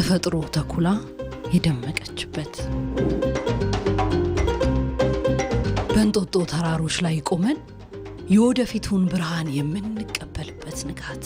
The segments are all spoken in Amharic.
የተፈጥሮ ተኩላ የደመቀችበት በእንጦጦ ተራሮች ላይ ቆመን የወደፊቱን ብርሃን የምንቀበልበት ንጋት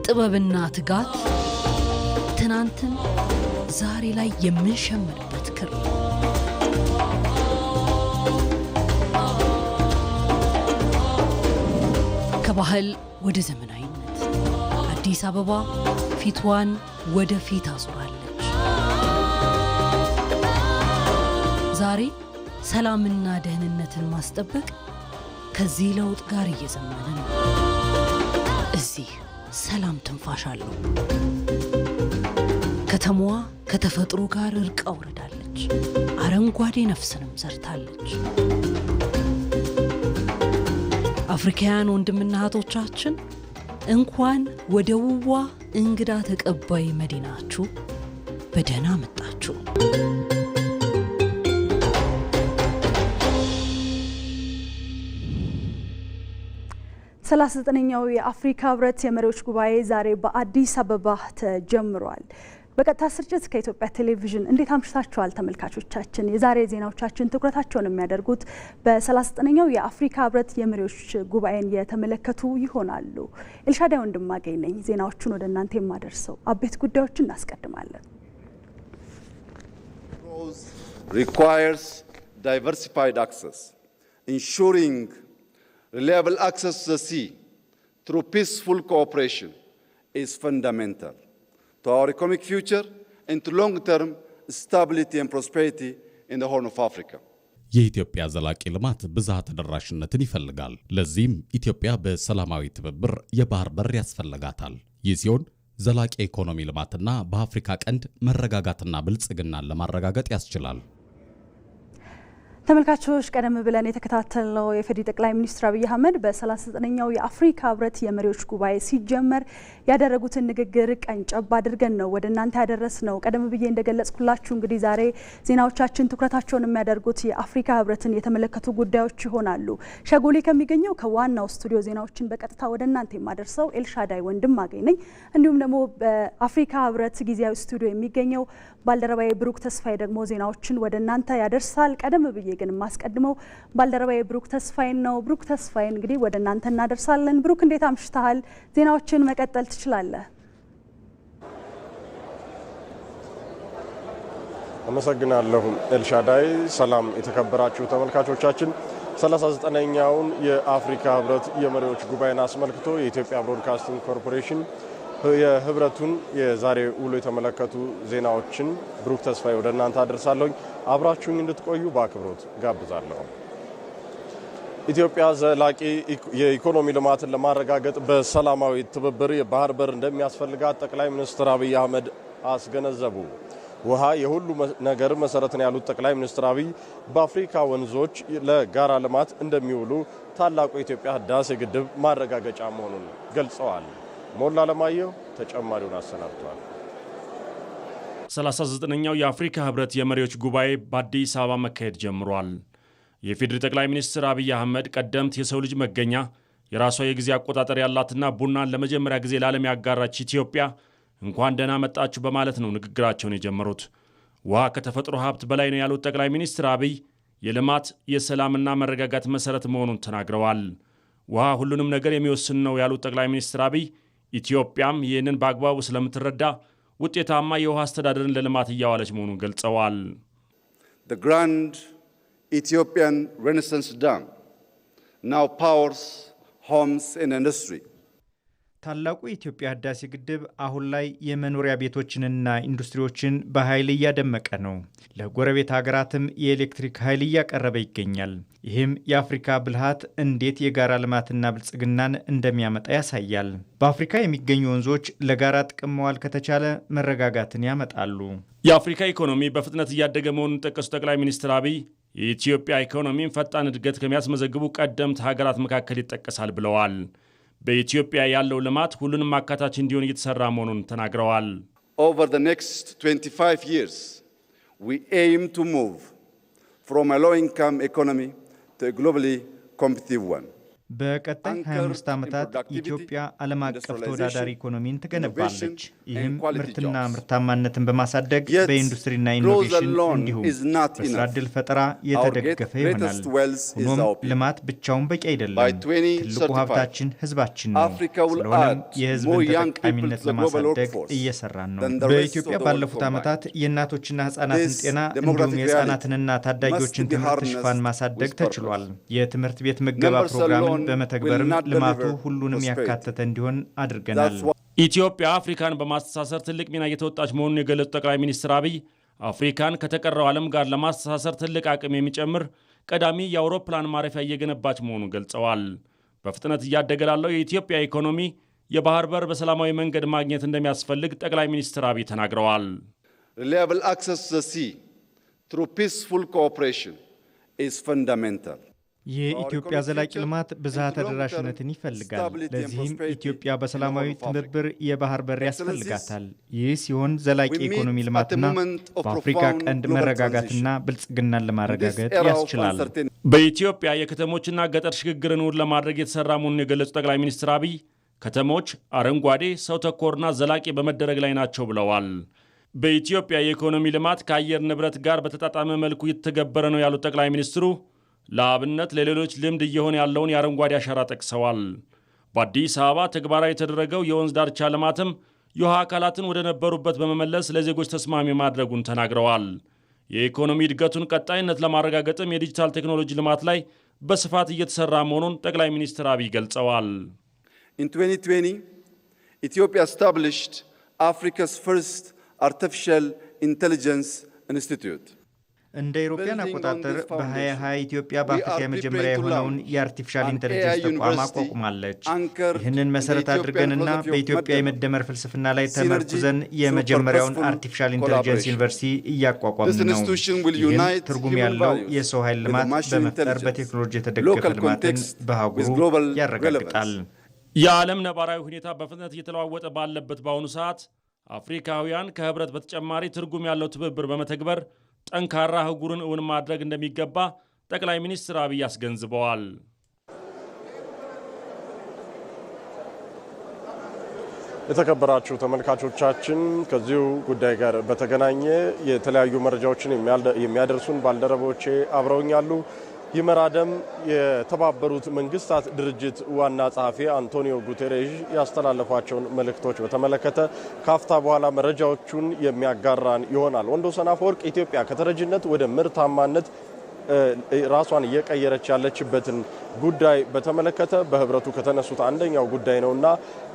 ጥበብና ትጋት ትናንትን ዛሬ ላይ የምንሸምንበት ክር ከባህል ወደ ዘመናዊነት አዲስ አበባ ፊትዋን ወደ ፊት አዙራለች። ዛሬ ሰላምና ደህንነትን ማስጠበቅ ከዚህ ለውጥ ጋር እየዘመነ ነው። እዚህ ሰላም ትንፋሽ አለው። ከተማዋ ከተፈጥሮ ጋር እርቃ ወርዳለች። አረንጓዴ ነፍስንም ዘርታለች። አፍሪካውያን ወንድምና እህቶቻችን እንኳን ወደ ውቧ እንግዳ ተቀባይ መዲናችሁ በደህና መጣችሁ። 39ኛው የአፍሪካ ህብረት የመሪዎች ጉባኤ ዛሬ በአዲስ አበባ ተጀምሯል። በቀጥታ ስርጭት ከኢትዮጵያ ቴሌቪዥን እንዴት አምሽታችኋል ተመልካቾቻችን። የዛሬ ዜናዎቻችን ትኩረታቸውን የሚያደርጉት በ39ኛው የአፍሪካ ህብረት የመሪዎች ጉባኤን የተመለከቱ ይሆናሉ። ኤልሻዳይ ወንድማገኝ ነኝ። ዜናዎቹን ወደ እናንተ የማደርሰው አቤት ጉዳዮችን እናስቀድማለን። requires diversified access, ensuring reliable access to the sea through peaceful cooperation is fundamental to our economic future and to long-term stability and prosperity in the Horn of Africa. የኢትዮጵያ ዘላቂ ልማት ብዝሃ ተደራሽነትን ይፈልጋል። ለዚህም ኢትዮጵያ በሰላማዊ ትብብር የባህር በር ያስፈልጋታል። ይህ ሲሆን ዘላቂ ኢኮኖሚ ልማትና በአፍሪካ ቀንድ መረጋጋትና ብልጽግናን ለማረጋገጥ ያስችላል። ተመልካቾች ቀደም ብለን የተከታተልነው የፌዴራል ጠቅላይ ሚኒስትር አብይ አህመድ በ39ኛው የአፍሪካ ህብረት የመሪዎች ጉባኤ ሲጀመር ያደረጉትን ንግግር ቀንጨብ አድርገን ነው ወደ እናንተ ያደረስነው። ቀደም ብዬ እንደገለጽኩላችሁ እንግዲህ ዛሬ ዜናዎቻችን ትኩረታቸውን የሚያደርጉት የአፍሪካ ህብረትን የተመለከቱ ጉዳዮች ይሆናሉ። ሸጎሌ ከሚገኘው ከዋናው ስቱዲዮ ዜናዎችን በቀጥታ ወደ እናንተ የማደርሰው ኤልሻዳይ ወንድማገኝ ነኝ። እንዲሁም ደግሞ በአፍሪካ ህብረት ጊዜያዊ ስቱዲዮ የሚገኘው ባልደረባዬ ብሩክ ተስፋዬ ደግሞ ዜናዎችን ወደ እናንተ ያደርሳል። ቀደም ብዬ ግን ማስቀድመው ባልደረባዬ ብሩክ ተስፋዬን ነው። ብሩክ ተስፋዬን እንግዲህ ወደ እናንተ እናደርሳለን። ብሩክ እንዴት አምሽተሃል? ዜናዎችን መቀጠል ትችላለህ። አመሰግናለሁ ኤልሻዳይ። ሰላም የተከበራችሁ ተመልካቾቻችን፣ 39ኛውን የአፍሪካ ህብረት የመሪዎች ጉባኤን አስመልክቶ የኢትዮጵያ ብሮድካስቲንግ ኮርፖሬሽን የህብረቱን የዛሬ ውሎ የተመለከቱ ዜናዎችን ብሩክ ተስፋዬ ወደ እናንተ አደርሳለሁ። አብራችሁኝ እንድትቆዩ በአክብሮት ጋብዛለሁ። ኢትዮጵያ ዘላቂ የኢኮኖሚ ልማትን ለማረጋገጥ በሰላማዊ ትብብር የባህር በር እንደሚያስፈልጋት ጠቅላይ ሚኒስትር አብይ አህመድ አስገነዘቡ። ውሃ የሁሉ ነገር መሰረት ነው ያሉት ጠቅላይ ሚኒስትር አብይ በአፍሪካ ወንዞች ለጋራ ልማት እንደሚውሉ ታላቁ የኢትዮጵያ ህዳሴ ግድብ ማረጋገጫ መሆኑን ገልጸዋል። ሞላ ለማየሁ ተጨማሪውን አሰናድቷል። 39ኛው የአፍሪካ ህብረት የመሪዎች ጉባኤ በአዲስ አበባ መካሄድ ጀምሯል። የፌዴራል ጠቅላይ ሚኒስትር አብይ አህመድ ቀደምት የሰው ልጅ መገኛ የራሷ የጊዜ አቆጣጠር ያላትና ቡናን ለመጀመሪያ ጊዜ ለዓለም ያጋራች ኢትዮጵያ እንኳን ደህና መጣችሁ በማለት ነው ንግግራቸውን የጀመሩት። ውሃ ከተፈጥሮ ሀብት በላይ ነው ያሉት ጠቅላይ ሚኒስትር አብይ የልማት የሰላምና መረጋጋት መሰረት መሆኑን ተናግረዋል። ውሃ ሁሉንም ነገር የሚወስን ነው ያሉት ጠቅላይ ሚኒስትር አብይ ኢትዮጵያም ይህንን በአግባቡ ስለምትረዳ ውጤታማ የውሃ አስተዳደርን ለልማት እያዋለች መሆኑን ገልጸዋል። The Grand Ethiopian Renaissance Dam now powers homes and industry. ታላቁ የኢትዮጵያ ህዳሴ ግድብ አሁን ላይ የመኖሪያ ቤቶችንና ኢንዱስትሪዎችን በኃይል እያደመቀ ነው። ለጎረቤት ሀገራትም የኤሌክትሪክ ኃይል እያቀረበ ይገኛል። ይህም የአፍሪካ ብልሃት እንዴት የጋራ ልማትና ብልጽግናን እንደሚያመጣ ያሳያል። በአፍሪካ የሚገኙ ወንዞች ለጋራ ጥቅም መዋል ከተቻለ መረጋጋትን ያመጣሉ። የአፍሪካ ኢኮኖሚ በፍጥነት እያደገ መሆኑን ጠቀሱ ጠቅላይ ሚኒስትር አብይ የኢትዮጵያ ኢኮኖሚን ፈጣን እድገት ከሚያስመዘግቡ ቀደምት ሀገራት መካከል ይጠቀሳል ብለዋል። በኢትዮጵያ ያለው ልማት ሁሉንም አካታች እንዲሆን እየተሰራ መሆኑን ተናግረዋል። Over the next 25 years, we aim to move from a low-income economy to a globally competitive one. በቀጣይ 25 ዓመታት ኢትዮጵያ ዓለም አቀፍ ተወዳዳሪ ኢኮኖሚን ትገነባለች። ይህም ምርትና ምርታማነትን በማሳደግ በኢንዱስትሪና ኢኖቬሽን እንዲሁም በስራ ዕድል ፈጠራ የተደገፈ ይሆናል። ሆኖም ልማት ብቻውን በቂ አይደለም። ትልቁ ሀብታችን ህዝባችን ነው። ስለሆነም የህዝብን ተጠቃሚነት ለማሳደግ እየሰራን ነው። በኢትዮጵያ ባለፉት ዓመታት የእናቶችና ህጻናትን ጤና እንዲሁም የህጻናትንና ታዳጊዎችን ትምህርት ሽፋን ማሳደግ ተችሏል። የትምህርት ቤት ምገባ ፕሮግራም በመተግበርም ልማቱ ሁሉንም ያካተተ እንዲሆን አድርገናል። ኢትዮጵያ አፍሪካን በማስተሳሰር ትልቅ ሚና እየተወጣች መሆኑን የገለጹት ጠቅላይ ሚኒስትር አብይ አፍሪካን ከተቀረው ዓለም ጋር ለማስተሳሰር ትልቅ አቅም የሚጨምር ቀዳሚ የአውሮፕላን ማረፊያ እየገነባች መሆኑን ገልጸዋል። በፍጥነት እያደገ ላለው የኢትዮጵያ ኢኮኖሚ የባህር በር በሰላማዊ መንገድ ማግኘት እንደሚያስፈልግ ጠቅላይ ሚኒስትር አብይ ተናግረዋል። Reliable access to the sea through peaceful cooperation is fundamental. የኢትዮጵያ ዘላቂ ልማት ብዝሃ ተደራሽነትን ይፈልጋል። ለዚህም ኢትዮጵያ በሰላማዊ ትብብር የባህር በር ያስፈልጋታል። ይህ ሲሆን ዘላቂ ኢኮኖሚ ልማትና በአፍሪካ ቀንድ መረጋጋትና ብልጽግናን ለማረጋገጥ ያስችላል። በኢትዮጵያ የከተሞችና ገጠር ሽግግርን እውን ለማድረግ የተሰራ መሆኑን የገለጹት ጠቅላይ ሚኒስትር አብይ ከተሞች አረንጓዴ፣ ሰው ተኮርና ዘላቂ በመደረግ ላይ ናቸው ብለዋል። በኢትዮጵያ የኢኮኖሚ ልማት ከአየር ንብረት ጋር በተጣጣመ መልኩ እየተገበረ ነው ያሉት ጠቅላይ ሚኒስትሩ ለአብነት ለሌሎች ልምድ እየሆነ ያለውን የአረንጓዴ አሻራ ጠቅሰዋል። በአዲስ አበባ ተግባራዊ የተደረገው የወንዝ ዳርቻ ልማትም የውሃ አካላትን ወደ ነበሩበት በመመለስ ለዜጎች ተስማሚ ማድረጉን ተናግረዋል። የኢኮኖሚ እድገቱን ቀጣይነት ለማረጋገጥም የዲጂታል ቴክኖሎጂ ልማት ላይ በስፋት እየተሰራ መሆኑን ጠቅላይ ሚኒስትር አብይ ገልጸዋል። In 2020, Ethiopia established Africa's first artificial intelligence institute. እንደ ኢሮፒያን አቆጣጠር በ2020 ኢትዮጵያ በአፍሪካ የመጀመሪያ የሆነውን የአርቲፊሻል ኢንተለጀንስ ተቋም አቋቁማለች። ይህንን መሰረት አድርገንና በኢትዮጵያ የመደመር ፍልስፍና ላይ ተመርኩዘን የመጀመሪያውን አርቲፊሻል ኢንተለጀንስ ዩኒቨርሲቲ እያቋቋምን ነው። ይህም ትርጉም ያለው የሰው ኃይል ልማት በመፍጠር በቴክኖሎጂ የተደገፈ ልማትን በአህጉሩ ያረጋግጣል። የዓለም ነባራዊ ሁኔታ በፍጥነት እየተለዋወጠ ባለበት በአሁኑ ሰዓት አፍሪካውያን ከህብረት በተጨማሪ ትርጉም ያለው ትብብር በመተግበር ጠንካራ አህጉርን እውን ማድረግ እንደሚገባ ጠቅላይ ሚኒስትር አብይ አስገንዝበዋል። የተከበራችሁ ተመልካቾቻችን ከዚሁ ጉዳይ ጋር በተገናኘ የተለያዩ መረጃዎችን የሚያደርሱን ባልደረቦቼ አብረውኛሉ። ይመር አደም የተባበሩት መንግስታት ድርጅት ዋና ጸሐፊ አንቶኒዮ ጉቴሬሽ ያስተላለፏቸውን መልእክቶች በተመለከተ ካፍታ በኋላ መረጃዎቹን የሚያጋራን ይሆናል። ወንዶሰን አፈወርቅ ኢትዮጵያ ከተረጅነት ወደ ምርታማነት ራሷን እየቀየረች ያለችበትን ጉዳይ በተመለከተ በህብረቱ ከተነሱት አንደኛው ጉዳይ ነውና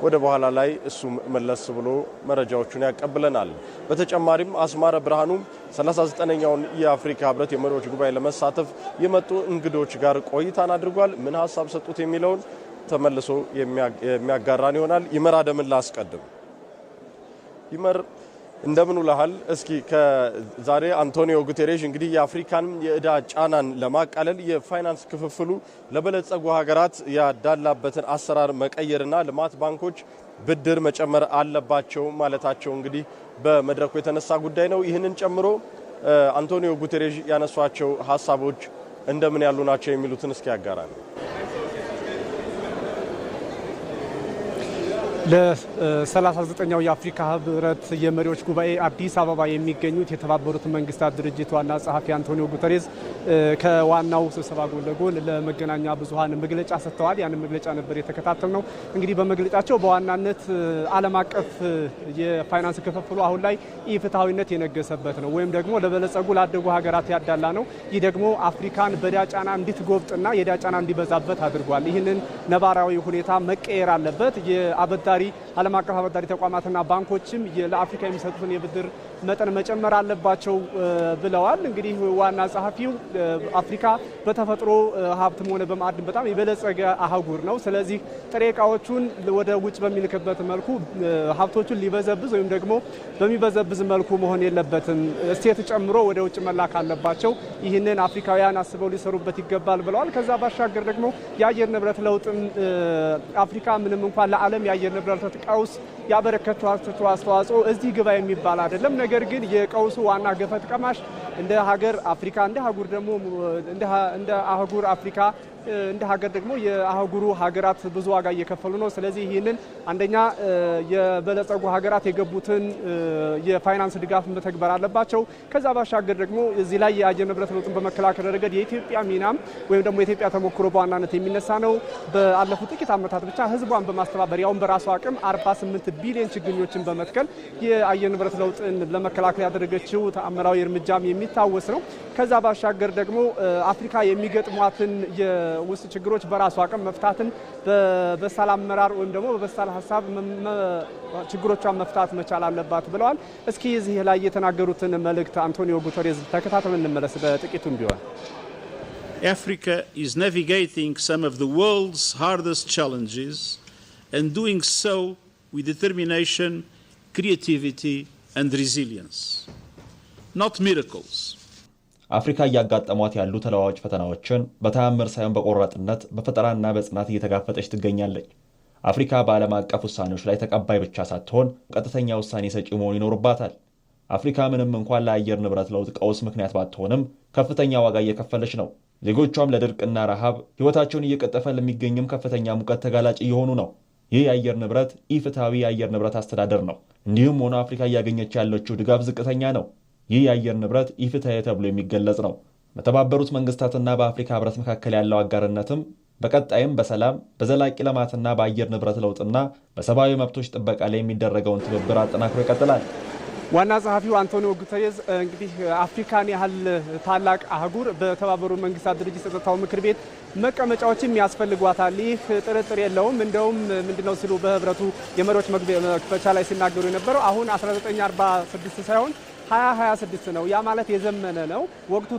ወደ በኋላ ላይ እሱም መለስ ብሎ መረጃዎቹን ያቀብለናል። በተጨማሪም አስማረ ብርሃኑ 39ኛውን የአፍሪካ ህብረት የመሪዎች ጉባኤ ለመሳተፍ የመጡ እንግዶች ጋር ቆይታን አድርጓል። ምን ሐሳብ ሰጡት የሚለውን ተመልሶ የሚያጋራን ይሆናል። ይመር አደምን ላስቀድም። ይመር እንደምን ውለሃል? እስኪ ከዛሬ አንቶኒዮ ጉቴሬሽ እንግዲህ የአፍሪካን የዕዳ ጫናን ለማቃለል የፋይናንስ ክፍፍሉ ለበለጸጉ ሀገራት ያዳላበትን አሰራር መቀየርና ልማት ባንኮች ብድር መጨመር አለባቸው ማለታቸው እንግዲህ በመድረኩ የተነሳ ጉዳይ ነው። ይህንን ጨምሮ አንቶኒዮ ጉቴሬሽ ያነሷቸው ሀሳቦች እንደምን ያሉ ናቸው የሚሉትን እስኪ ያጋራል። ለ39ኛው የአፍሪካ ህብረት የመሪዎች ጉባኤ አዲስ አበባ የሚገኙት የተባበሩት መንግስታት ድርጅት ዋና ጸሐፊ አንቶኒዮ ጉተሬዝ ከዋናው ስብሰባ ጎን ለጎን ለመገናኛ ብዙሃን መግለጫ ሰጥተዋል። ያን መግለጫ ነበር የተከታተል ነው። እንግዲህ በመግለጫቸው በዋናነት ዓለም አቀፍ የፋይናንስ ክፍፍሉ አሁን ላይ ኢፍትሐዊነት የነገሰበት ነው ወይም ደግሞ ለበለጸጉ ላደጉ ሀገራት ያዳላ ነው። ይህ ደግሞ አፍሪካን በዕዳ ጫና እንድትጎብጥና የዕዳ ጫና እንዲበዛበት አድርጓል። ይህንን ነባራዊ ሁኔታ መቀየር አለበት። የአበዳሪ ዓለም አቀፍ አበዳሪ ተቋማትና ባንኮችም ለአፍሪካ የሚሰጡትን የብድር መጠን መጨመር አለባቸው ብለዋል። እንግዲህ ዋና ጸሐፊው አፍሪካ በተፈጥሮ ሀብትም ሆነ በማዕድን በጣም የበለጸገ አህጉር ነው። ስለዚህ ጥሬ ዕቃዎቹን ወደ ውጭ በሚልክበት መልኩ ሀብቶቹን ሊበዘብዝ ወይም ደግሞ በሚበዘብዝ መልኩ መሆን የለበትም። እሴት ጨምሮ ወደ ውጭ መላክ አለባቸው። ይህንን አፍሪካውያን አስበው ሊሰሩበት ይገባል ብለዋል። ከዛ ባሻገር ደግሞ የአየር ንብረት ለውጥም አፍሪካ ምንም እንኳን ለዓለም የአየር ንብረት ቀውስ ያበረከተችው አስተዋጽኦ እዚህ ግባ የሚባል አይደለም። ነገር ግን የቀውሱ ዋና ገፈት ቀማሽ እንደ ሀገር አፍሪካ እንደ አህጉር ደግሞ እንደ አህጉር አፍሪካ እንደ ሀገር ደግሞ የአህጉሩ ሀገራት ብዙ ዋጋ እየከፈሉ ነው። ስለዚህ ይህንን አንደኛ የበለጸጉ ሀገራት የገቡትን የፋይናንስ ድጋፍ መተግበር አለባቸው። ከዛ ባሻገር ደግሞ እዚህ ላይ የአየር ንብረት ለውጥን በመከላከል ረገድ የኢትዮጵያ ሚናም ወይም ደግሞ የኢትዮጵያ ተሞክሮ በዋናነት የሚነሳ ነው። ባለፉት ጥቂት ዓመታት ብቻ ህዝቧን በማስተባበር ያውን በራሱ አቅም 48 ቢሊዮን ችግኞችን በመትከል የአየር ንብረት ለውጥን ለመከላከል ያደረገችው ተአምራዊ እርምጃም የሚታወስ ነው። ከዛ ባሻገር ደግሞ አፍሪካ የሚገጥሟትን የውስጥ ችግሮች በራሱ አቅም መፍታትን በሰላም አመራር ወይም ደግሞ በበሳል ሐሳብ ችግሮቿን መፍታት መቻል አለባት ብለዋል። እስኪ እዚህ ላይ የተናገሩትን መልእክት አንቶኒዮ ጉተሬዝ ተከታተልን እንመለስ በጥቂቱም ቢሆን። Africa is navigating some of the world's hardest challenges and doing so with determination, creativity and resilience. Not miracles. አፍሪካ እያጋጠሟት ያሉ ተለዋዋጭ ፈተናዎችን በተአምር ሳይሆን በቆራጥነት በፈጠራና በጽናት እየተጋፈጠች ትገኛለች። አፍሪካ በዓለም አቀፍ ውሳኔዎች ላይ ተቀባይ ብቻ ሳትሆን ቀጥተኛ ውሳኔ ሰጪ መሆን ይኖርባታል። አፍሪካ ምንም እንኳን ለአየር ንብረት ለውጥ ቀውስ ምክንያት ባትሆንም ከፍተኛ ዋጋ እየከፈለች ነው። ዜጎቿም ለድርቅና ረሃብ ሕይወታቸውን እየቀጠፈ ለሚገኝም ከፍተኛ ሙቀት ተጋላጭ እየሆኑ ነው። ይህ የአየር ንብረት ኢፍትሃዊ የአየር ንብረት አስተዳደር ነው። እንዲሁም ሆኖ አፍሪካ እያገኘች ያለችው ድጋፍ ዝቅተኛ ነው። ይህ የአየር ንብረት ኢፍትሃዊ ተብሎ የሚገለጽ ነው። በተባበሩት መንግስታትና በአፍሪካ ህብረት መካከል ያለው አጋርነትም በቀጣይም በሰላም በዘላቂ ልማትና በአየር ንብረት ለውጥና በሰብአዊ መብቶች ጥበቃ ላይ የሚደረገውን ትብብር አጠናክሮ ይቀጥላል። ዋና ጸሐፊው አንቶኒዮ ጉተሬዝ እንግዲህ አፍሪካን ያህል ታላቅ አህጉር በተባበሩት መንግስታት ድርጅት የጸጥታው ምክር ቤት መቀመጫዎችም ያስፈልጓታል። ይህ ጥርጥር የለውም። እንደውም ምንድነው ሲሉ በህብረቱ የመሪዎች መክፈቻ ላይ ሲናገሩ የነበረው አሁን 1946 ሳይሆን 2026 ነው። ያ ማለት የዘመነ ነው። ወቅቱ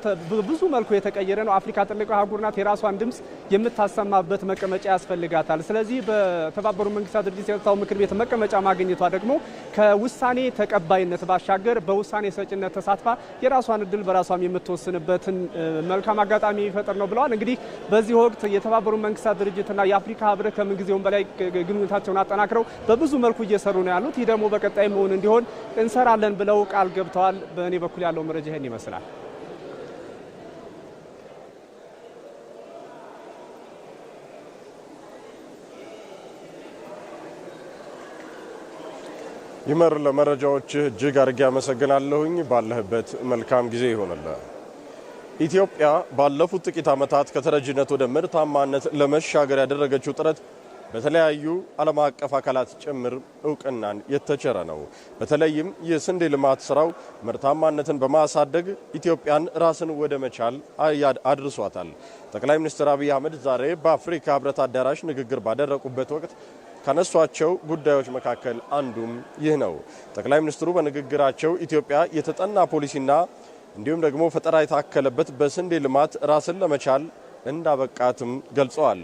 ብዙ መልኩ የተቀየረ ነው። አፍሪካ ትልቅ አህጉር ናት። የራሷን ድምጽ የምታሰማበት መቀመጫ ያስፈልጋታል። ስለዚህ በተባበሩት መንግስታት ድርጅት የጸጥታው ምክር ቤት መቀመጫ ማግኘቷ ደግሞ ከውሳኔ ተቀባይነት ባሻገር በውሳኔ ሰጭነት ተሳትፋ የራሷን እድል በራሷም የምትወስንበትን መልካም አጋጣሚ ይፈጥር ነው ብለዋል። እንግዲህ በዚህ ወቅት የተባበሩት መንግስታት ድርጅትና የአፍሪካ ህብረት ከምንጊዜውም በላይ ግንኙነታቸውን አጠናክረው በብዙ መልኩ እየሰሩ ነው ያሉት። ይህ ደግሞ በቀጣይ መሆን እንዲሆን እንሰራለን ብለው ቃል ገብተዋል። በእኔ በኩል ያለው መረጃ ይሄን ይመስላል። ይመር ለመረጃዎች እጅግ አድርጌ አመሰግናለሁኝ። ባለህበት መልካም ጊዜ ይሆንልህ። ኢትዮጵያ ባለፉት ጥቂት ዓመታት ከተረጂነት ወደ ምርታማነት ለመሻገር ያደረገችው ጥረት በተለያዩ ዓለም አቀፍ አካላት ጭምር እውቅናን የተቸረ ነው። በተለይም የስንዴ ልማት ስራው ምርታማነትን በማሳደግ ኢትዮጵያን ራስን ወደ መቻል አድርሷታል። ጠቅላይ ሚኒስትር አብይ አህመድ ዛሬ በአፍሪካ ህብረት አዳራሽ ንግግር ባደረጉበት ወቅት ካነሷቸው ጉዳዮች መካከል አንዱም ይህ ነው። ጠቅላይ ሚኒስትሩ በንግግራቸው ኢትዮጵያ የተጠና ፖሊሲና እንዲሁም ደግሞ ፈጠራ የታከለበት በስንዴ ልማት ራስን ለመቻል እንዳበቃትም ገልጸዋል።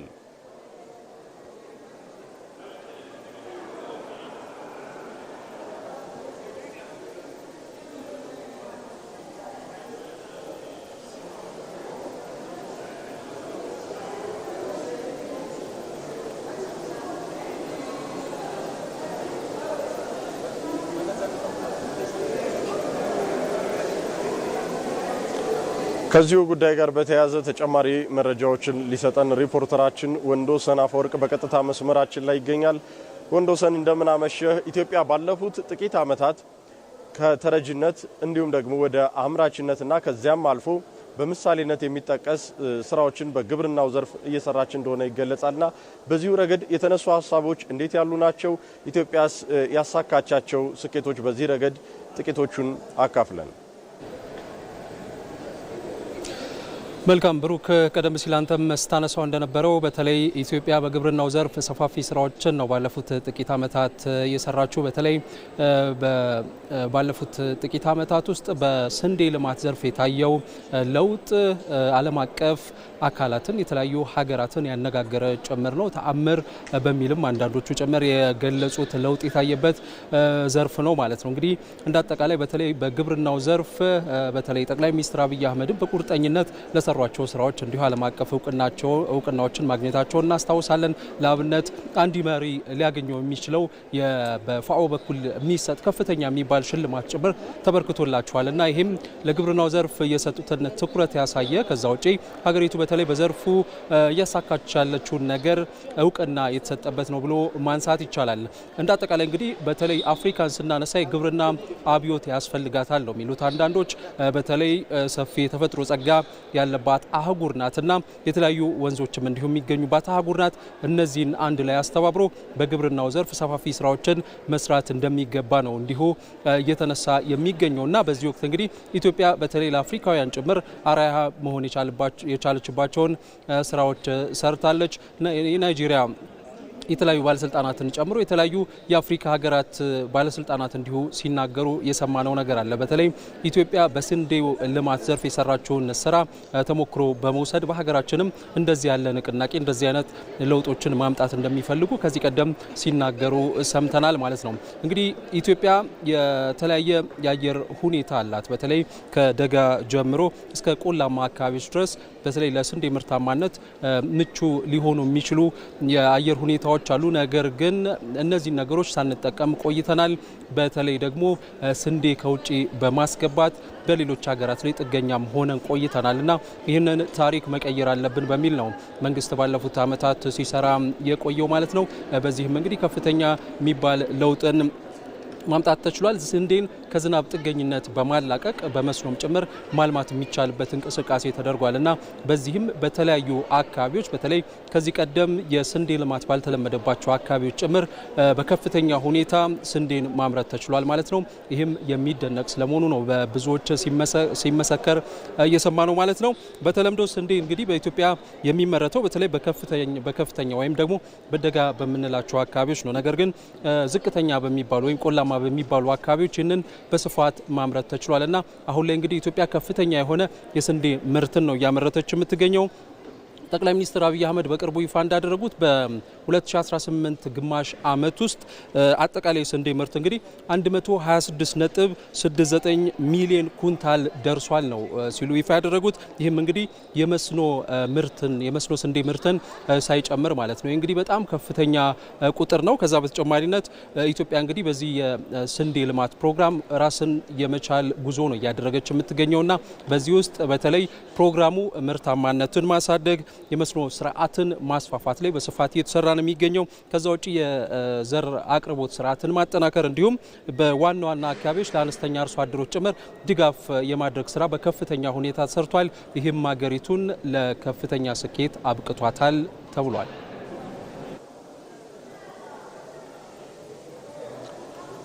ከዚሁ ጉዳይ ጋር በተያያዘ ተጨማሪ መረጃዎችን ሊሰጠን ሪፖርተራችን ወንዶሰን አፈወርቅ በቀጥታ መስመራችን ላይ ይገኛል። ወንዶሰን እንደምን አመሸህ? ኢትዮጵያ ባለፉት ጥቂት ዓመታት ከተረጂነት እንዲሁም ደግሞ ወደ አምራችነትና ከዚያም አልፎ በምሳሌነት የሚጠቀስ ስራዎችን በግብርናው ዘርፍ እየሰራች እንደሆነ ይገለጻልና በዚሁ ረገድ የተነሱ ሀሳቦች እንዴት ያሉ ናቸው? ኢትዮጵያስ ያሳካቻቸው ስኬቶች በዚህ ረገድ ጥቂቶቹን አካፍለን። መልካም ብሩክ፣ ቀደም ሲል አንተም ስታነሳው እንደነበረው በተለይ ኢትዮጵያ በግብርናው ዘርፍ ሰፋፊ ስራዎችን ነው ባለፉት ጥቂት ዓመታት እየሰራችው። በተለይ ባለፉት ጥቂት ዓመታት ውስጥ በስንዴ ልማት ዘርፍ የታየው ለውጥ ዓለም አቀፍ አካላትን የተለያዩ ሀገራትን ያነጋገረ ጭምር ነው። ተአምር በሚልም አንዳንዶቹ ጭምር የገለጹት ለውጥ የታየበት ዘርፍ ነው ማለት ነው። እንግዲህ እንዳጠቃላይ በተለይ በግብርናው ዘርፍ በተለይ ጠቅላይ ሚኒስትር አብይ አህመድም በቁርጠኝነት ለሰሯቸው ስራዎች እንዲሁ ዓለም አቀፍ እውቅናዎችን ማግኘታቸውን እናስታውሳለን። ለአብነት አንድ መሪ ሊያገኘው የሚችለው በፋኦ በኩል የሚሰጥ ከፍተኛ የሚባል ሽልማት ጭምር ተበርክቶላቸዋል እና ይህም ለግብርናው ዘርፍ የሰጡትን ትኩረት ያሳየ፣ ከዛ ውጪ ሀገሪቱ በተለይ በዘርፉ እያሳካች ያለችውን ነገር እውቅና የተሰጠበት ነው ብሎ ማንሳት ይቻላል። እንዳጠቃላይ እንግዲህ በተለይ አፍሪካን ስናነሳ የግብርና አብዮት ያስፈልጋታል ነው የሚሉት አንዳንዶች። በተለይ ሰፊ የተፈጥሮ ጸጋ ያለባት አህጉር ናትና የተለያዩ ወንዞችም እንዲሁም የሚገኙባት አህጉር ናት። እነዚህን አንድ ላይ አስተባብሮ በግብርናው ዘርፍ ሰፋፊ ስራዎችን መስራት እንደሚገባ ነው እንዲሁ እየተነሳ የሚገኘውና በዚህ ወቅት እንግዲህ ኢትዮጵያ በተለይ ለአፍሪካውያን ጭምር አርአያ መሆን የቻለችባቸውን ስራዎች ሰርታለች። የናይጄሪያ የተለያዩ ባለስልጣናትን ጨምሮ የተለያዩ የአፍሪካ ሀገራት ባለስልጣናት እንዲሁ ሲናገሩ የሰማነው ነገር አለ። በተለይ ኢትዮጵያ በስንዴው ልማት ዘርፍ የሰራችውን ስራ ተሞክሮ በመውሰድ በሀገራችንም እንደዚህ ያለ ንቅናቄ እንደዚህ አይነት ለውጦችን ማምጣት እንደሚፈልጉ ከዚህ ቀደም ሲናገሩ ሰምተናል ማለት ነው። እንግዲህ ኢትዮጵያ የተለያየ የአየር ሁኔታ አላት። በተለይ ከደጋ ጀምሮ እስከ ቆላማ አካባቢዎች ድረስ በተለይ ለስንዴ ምርታማነት ምቹ ሊሆኑ የሚችሉ የአየር ሁኔታዎች አሉ። ነገር ግን እነዚህ ነገሮች ሳንጠቀም ቆይተናል። በተለይ ደግሞ ስንዴ ከውጪ በማስገባት በሌሎች ሀገራት ላይ ጥገኛም ሆነን ቆይተናልና ይህንን ታሪክ መቀየር አለብን በሚል ነው መንግስት ባለፉት ዓመታት ሲሰራ የቆየው ማለት ነው። በዚህም እንግዲህ ከፍተኛ የሚባል ለውጥን ማምጣት ተችሏል። ስንዴን ከዝናብ ጥገኝነት በማላቀቅ በመስኖም ጭምር ማልማት የሚቻልበት እንቅስቃሴ ተደርጓልና በዚህም በተለያዩ አካባቢዎች በተለይ ከዚህ ቀደም የስንዴ ልማት ባልተለመደባቸው አካባቢዎች ጭምር በከፍተኛ ሁኔታ ስንዴን ማምረት ተችሏል ማለት ነው። ይህም የሚደነቅ ስለመሆኑ ነው በብዙዎች ሲመሰከር እየሰማ ነው ማለት ነው። በተለምዶ ስንዴ እንግዲህ በኢትዮጵያ የሚመረተው በተለይ በከፍተኛ ወይም ደግሞ በደጋ በምንላቸው አካባቢዎች ነው። ነገር ግን ዝቅተኛ በሚባሉ ወይም ቆላማ በሚባሉ አካባቢዎች ይህንን በስፋት ማምረት ተችሏልና አሁን ላይ እንግዲህ ኢትዮጵያ ከፍተኛ የሆነ የስንዴ ምርትን ነው እያመረተች የምትገኘው። ጠቅላይ ሚኒስትር አብይ አህመድ በቅርቡ ይፋ እንዳደረጉት በ2018 ግማሽ ዓመት ውስጥ አጠቃላይ ስንዴ ምርት እንግዲህ 126.69 ሚሊዮን ኩንታል ደርሷል ነው ሲሉ ይፋ ያደረጉት። ይህም እንግዲህ የመስኖ ስንዴ ምርትን ሳይጨምር ማለት ነው። እንግዲህ በጣም ከፍተኛ ቁጥር ነው። ከዛ በተጨማሪነት ኢትዮጵያ እንግዲህ በዚህ የስንዴ ልማት ፕሮግራም ራስን የመቻል ጉዞ ነው እያደረገች የምትገኘውና በዚህ ውስጥ በተለይ ፕሮግራሙ ምርታማነትን ማሳደግ የመስኖ ስርዓትን ማስፋፋት ላይ በስፋት እየተሰራ ነው የሚገኘው። ከዛ ውጪ የዘር አቅርቦት ስርዓትን ማጠናከር እንዲሁም በዋና ዋና አካባቢዎች ለአነስተኛ አርሶ አደሮች ጭምር ድጋፍ የማድረግ ስራ በከፍተኛ ሁኔታ ተሰርቷል። ይህም ሀገሪቱን ለከፍተኛ ስኬት አብቅቷታል ተብሏል።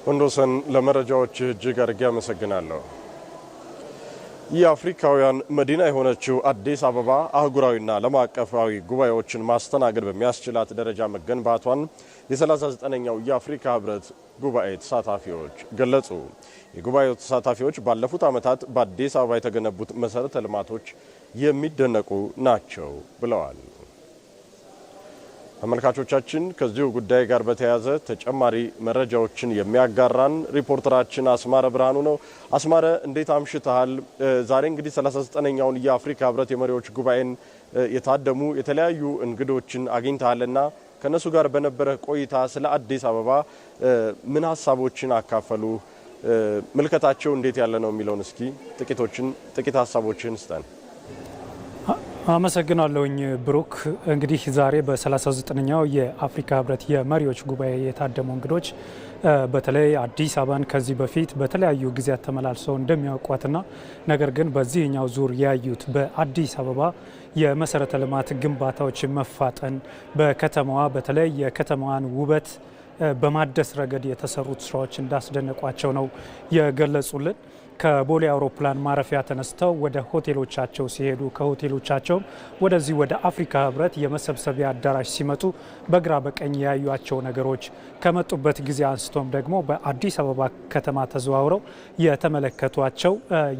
ወንዶሰን ለመረጃዎች እጅግ አድርጌ አመሰግናለሁ። የአፍሪካውያን መዲና የሆነችው አዲስ አበባ አህጉራዊና ዓለም አቀፋዊ ጉባኤዎችን ማስተናገድ በሚያስችላት ደረጃ መገንባቷን የ39ኛው የአፍሪካ ህብረት ጉባኤ ተሳታፊዎች ገለጹ። የጉባኤው ተሳታፊዎች ባለፉት ዓመታት በአዲስ አበባ የተገነቡት መሰረተ ልማቶች የሚደነቁ ናቸው ብለዋል። ተመልካቾቻችን ከዚሁ ጉዳይ ጋር በተያያዘ ተጨማሪ መረጃዎችን የሚያጋራን ሪፖርተራችን አስማረ ብርሃኑ ነው። አስማረ እንዴት አምሽተሃል? ዛሬ እንግዲህ 39ኛውን የአፍሪካ ህብረት የመሪዎች ጉባኤን የታደሙ የተለያዩ እንግዶችን አግኝተሃልና ከነሱ ጋር በነበረ ቆይታ ስለ አዲስ አበባ ምን ሀሳቦችን አካፈሉ? ምልከታቸው እንዴት ያለ ነው የሚለውን እስኪ ጥቂት ሀሳቦችን ስጠን። አመሰግናለሁኝ ብሩክ። እንግዲህ ዛሬ በ39ኛው የአፍሪካ ህብረት የመሪዎች ጉባኤ የታደሙ እንግዶች በተለይ አዲስ አበባን ከዚህ በፊት በተለያዩ ጊዜያት ተመላልሰው እንደሚያውቋትና ነገር ግን በዚህኛው ዙር ያዩት በአዲስ አበባ የመሰረተ ልማት ግንባታዎች መፋጠን በከተማዋ በተለይ የከተማዋን ውበት በማደስ ረገድ የተሰሩት ስራዎች እንዳስደነቋቸው ነው የገለጹልን። ከቦሌ አውሮፕላን ማረፊያ ተነስተው ወደ ሆቴሎቻቸው ሲሄዱ ከሆቴሎቻቸው ወደዚህ ወደ አፍሪካ ህብረት የመሰብሰቢያ አዳራሽ ሲመጡ በግራ በቀኝ ያዩአቸው ነገሮች ከመጡበት ጊዜ አንስቶም ደግሞ በአዲስ አበባ ከተማ ተዘዋውረው የተመለከቷቸው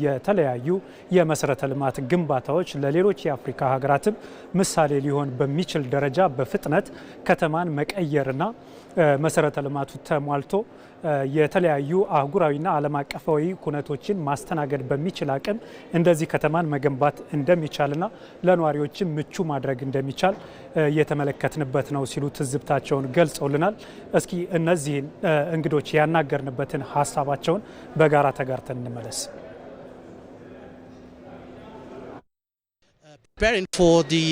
የተለያዩ የመሰረተ ልማት ግንባታዎች ለሌሎች የአፍሪካ ሀገራትም ምሳሌ ሊሆን በሚችል ደረጃ በፍጥነት ከተማን መቀየርና መሰረተ ልማቱ ተሟልቶ የተለያዩ አህጉራዊና ዓለም አቀፋዊ ኩነቶችን ማስተናገድ በሚችል አቅም እንደዚህ ከተማን መገንባት እንደሚቻልና ለነዋሪዎችም ምቹ ማድረግ እንደሚቻል የተመለከትንበት ነው ሲሉ ትዝብታቸውን ገልጸውልናል። እስኪ እነዚህን እንግዶች ያናገርንበትን ሀሳባቸውን በጋራ ተጋርተን እንመለስ። Preparing for the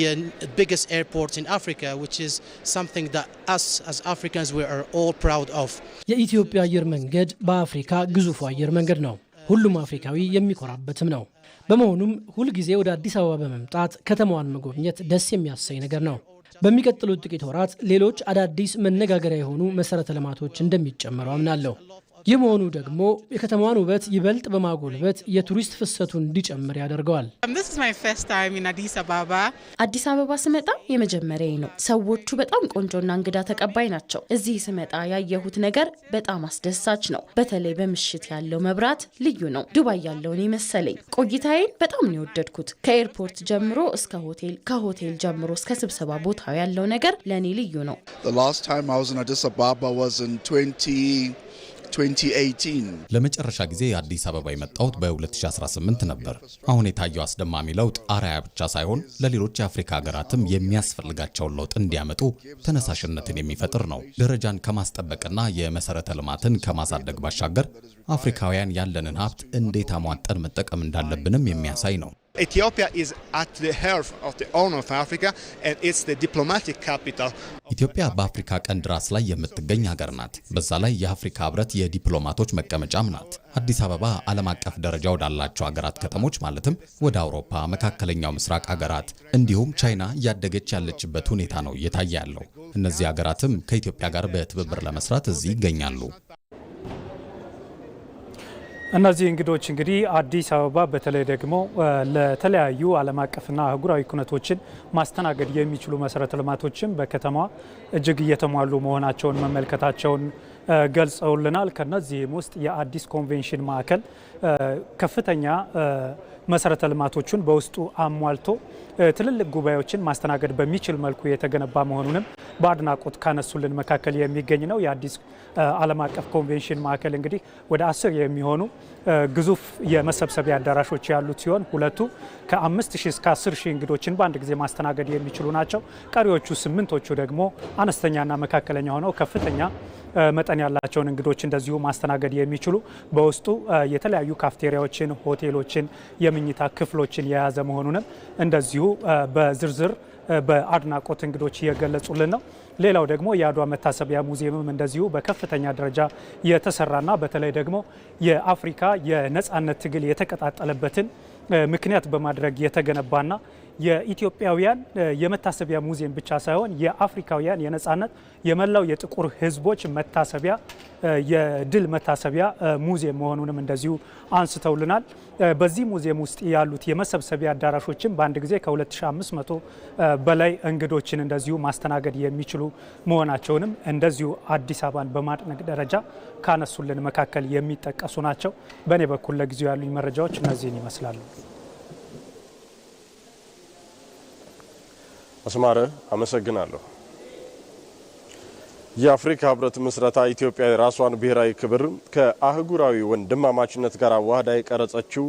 biggest airport in Africa, which is something that us as Africans we are all proud of. የኢትዮጵያ አየር መንገድ በአፍሪካ ግዙፉ አየር መንገድ ነው። ሁሉም አፍሪካዊ የሚኮራበትም ነው። በመሆኑም ሁል ጊዜ ወደ አዲስ አበባ በመምጣት ከተማዋን መጎብኘት ደስ የሚያሰኝ ነገር ነው። በሚቀጥሉት ጥቂት ወራት ሌሎች አዳዲስ መነጋገሪያ የሆኑ መሰረተ ልማቶች እንደሚጨመሩ አምናለሁ። ይህ መሆኑ ደግሞ የከተማዋን ውበት ይበልጥ በማጎልበት የቱሪስት ፍሰቱን እንዲጨምር ያደርገዋል። አዲስ አበባ ስመጣ የመጀመሪያዬ ነው። ሰዎቹ በጣም ቆንጆና እንግዳ ተቀባይ ናቸው። እዚህ ስመጣ ያየሁት ነገር በጣም አስደሳች ነው። በተለይ በምሽት ያለው መብራት ልዩ ነው። ዱባይ ያለውን መሰለኝ። ቆይታዬን በጣም ነው የወደድኩት። ከኤርፖርት ጀምሮ እስከ ሆቴል፣ ከሆቴል ጀምሮ እስከ ስብሰባ ቦታው ያለው ነገር ለኔ ልዩ ነው። ለመጨረሻ ጊዜ አዲስ አበባ የመጣሁት በ2018 ነበር። አሁን የታየው አስደማሚ ለውጥ አርአያ ብቻ ሳይሆን ለሌሎች የአፍሪካ ሀገራትም የሚያስፈልጋቸውን ለውጥ እንዲያመጡ ተነሳሽነትን የሚፈጥር ነው። ደረጃን ከማስጠበቅና የመሰረተ ልማትን ከማሳደግ ባሻገር አፍሪካውያን ያለንን ሀብት እንዴት አሟጠን መጠቀም እንዳለብንም የሚያሳይ ነው። Ethiopia is at the heart of the Horn of Africa and it's the diplomatic capital. ኢትዮጵያ በአፍሪካ ቀንድ ራስ ላይ የምትገኝ ሀገር ናት። በዛ ላይ የአፍሪካ ህብረት የዲፕሎማቶች መቀመጫም ናት። አዲስ አበባ ዓለም አቀፍ ደረጃ ወዳላቸው ሀገራት ከተሞች ማለትም ወደ አውሮፓ፣ መካከለኛው ምስራቅ ሀገራት እንዲሁም ቻይና እያደገች ያለችበት ሁኔታ ነው እየታየ ያለው። እነዚህ ሀገራትም ከኢትዮጵያ ጋር በትብብር ለመስራት እዚህ ይገኛሉ። እነዚህ እንግዶች እንግዲህ አዲስ አበባ በተለይ ደግሞ ለተለያዩ ዓለም አቀፍና አህጉራዊ ኩነቶችን ማስተናገድ የሚችሉ መሰረተ ልማቶችን በከተማዋ እጅግ እየተሟሉ መሆናቸውን መመልከታቸውን ገልጸውልናል። ከነዚህም ውስጥ የአዲስ ኮንቬንሽን ማዕከል ከፍተኛ መሰረተ ልማቶችን በውስጡ አሟልቶ ትልልቅ ጉባኤዎችን ማስተናገድ በሚችል መልኩ የተገነባ መሆኑንም በአድናቆት ካነሱልን መካከል የሚገኝ ነው። የአዲስ ዓለም አቀፍ ኮንቬንሽን ማዕከል እንግዲህ ወደ 10 የሚሆኑ ግዙፍ የመሰብሰቢያ አዳራሾች ያሉት ሲሆን ሁለቱ ከ5000 እስከ 10000 እንግዶችን በአንድ ጊዜ ማስተናገድ የሚችሉ ናቸው። ቀሪዎቹ 8ቶቹ ደግሞ አነስተኛና መካከለኛ ሆነው ከፍተኛ መጠን ያላቸውን እንግዶች እንደዚሁ ማስተናገድ የሚችሉ በውስጡ የተለያዩ ካፍቴሪያዎችን፣ ሆቴሎችን፣ የምኝታ ክፍሎችን የያዘ መሆኑንም እንደዚሁ በዝርዝር በአድናቆት እንግዶች እየገለጹልን ነው። ሌላው ደግሞ የአድዋ መታሰቢያ ሙዚየምም እንደዚሁ በከፍተኛ ደረጃ የተሰራና በተለይ ደግሞ የአፍሪካ የነጻነት ትግል የተቀጣጠለበትን ምክንያት በማድረግ የተገነባና የኢትዮጵያውያን የመታሰቢያ ሙዚየም ብቻ ሳይሆን የአፍሪካውያን የነጻነት የመላው የጥቁር ሕዝቦች መታሰቢያ የድል መታሰቢያ ሙዚየም መሆኑንም እንደዚሁ አንስተውልናል። በዚህ ሙዚየም ውስጥ ያሉት የመሰብሰቢያ አዳራሾችም በአንድ ጊዜ ከ2500 በላይ እንግዶችን እንደዚሁ ማስተናገድ የሚችሉ መሆናቸውንም እንደዚሁ አዲስ አበባን በማድነቅ ደረጃ ካነሱልን መካከል የሚጠቀሱ ናቸው። በእኔ በኩል ለጊዜው ያሉኝ መረጃዎች እነዚህን ይመስላሉ። አስማረ አመሰግናለሁ። የአፍሪካ ህብረት ምስረታ ኢትዮጵያ የራሷን ብሔራዊ ክብር ከአህጉራዊ ወንድማማችነት ጋር አዋህዳ የቀረጸችው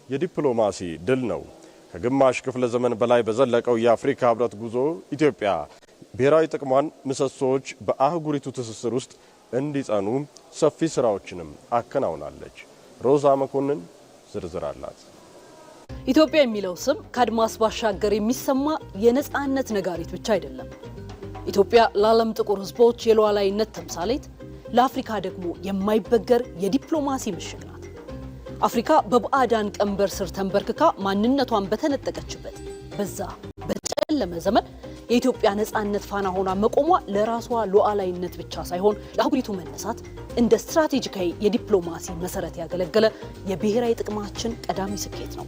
የዲፕሎማሲ ድል ነው። ከግማሽ ክፍለ ዘመን በላይ በዘለቀው የአፍሪካ ህብረት ጉዞ ኢትዮጵያ ብሔራዊ ጥቅሟን ምሰሶዎች በአህጉሪቱ ትስስር ውስጥ እንዲጸኑ ሰፊ ስራዎችንም አከናውናለች። ሮዛ መኮንን ዝርዝር አላት። ኢትዮጵያ የሚለው ስም ከአድማስ ባሻገር የሚሰማ የነጻነት ነጋሪት ብቻ አይደለም። ኢትዮጵያ ለዓለም ጥቁር ህዝቦች የሉዓላዊነት ተምሳሌት፣ ለአፍሪካ ደግሞ የማይበገር የዲፕሎማሲ ምሽግ ናት። አፍሪካ በባዕዳን ቀንበር ስር ተንበርክካ ማንነቷን በተነጠቀችበት በዛ በጨለመ ዘመን የኢትዮጵያ ነጻነት ፋና ሆና መቆሟ ለራሷ ሉዓላዊነት ብቻ ሳይሆን ለአህጉሪቱ መነሳት እንደ ስትራቴጂካዊ የዲፕሎማሲ መሰረት ያገለገለ የብሔራዊ ጥቅማችን ቀዳሚ ስኬት ነው።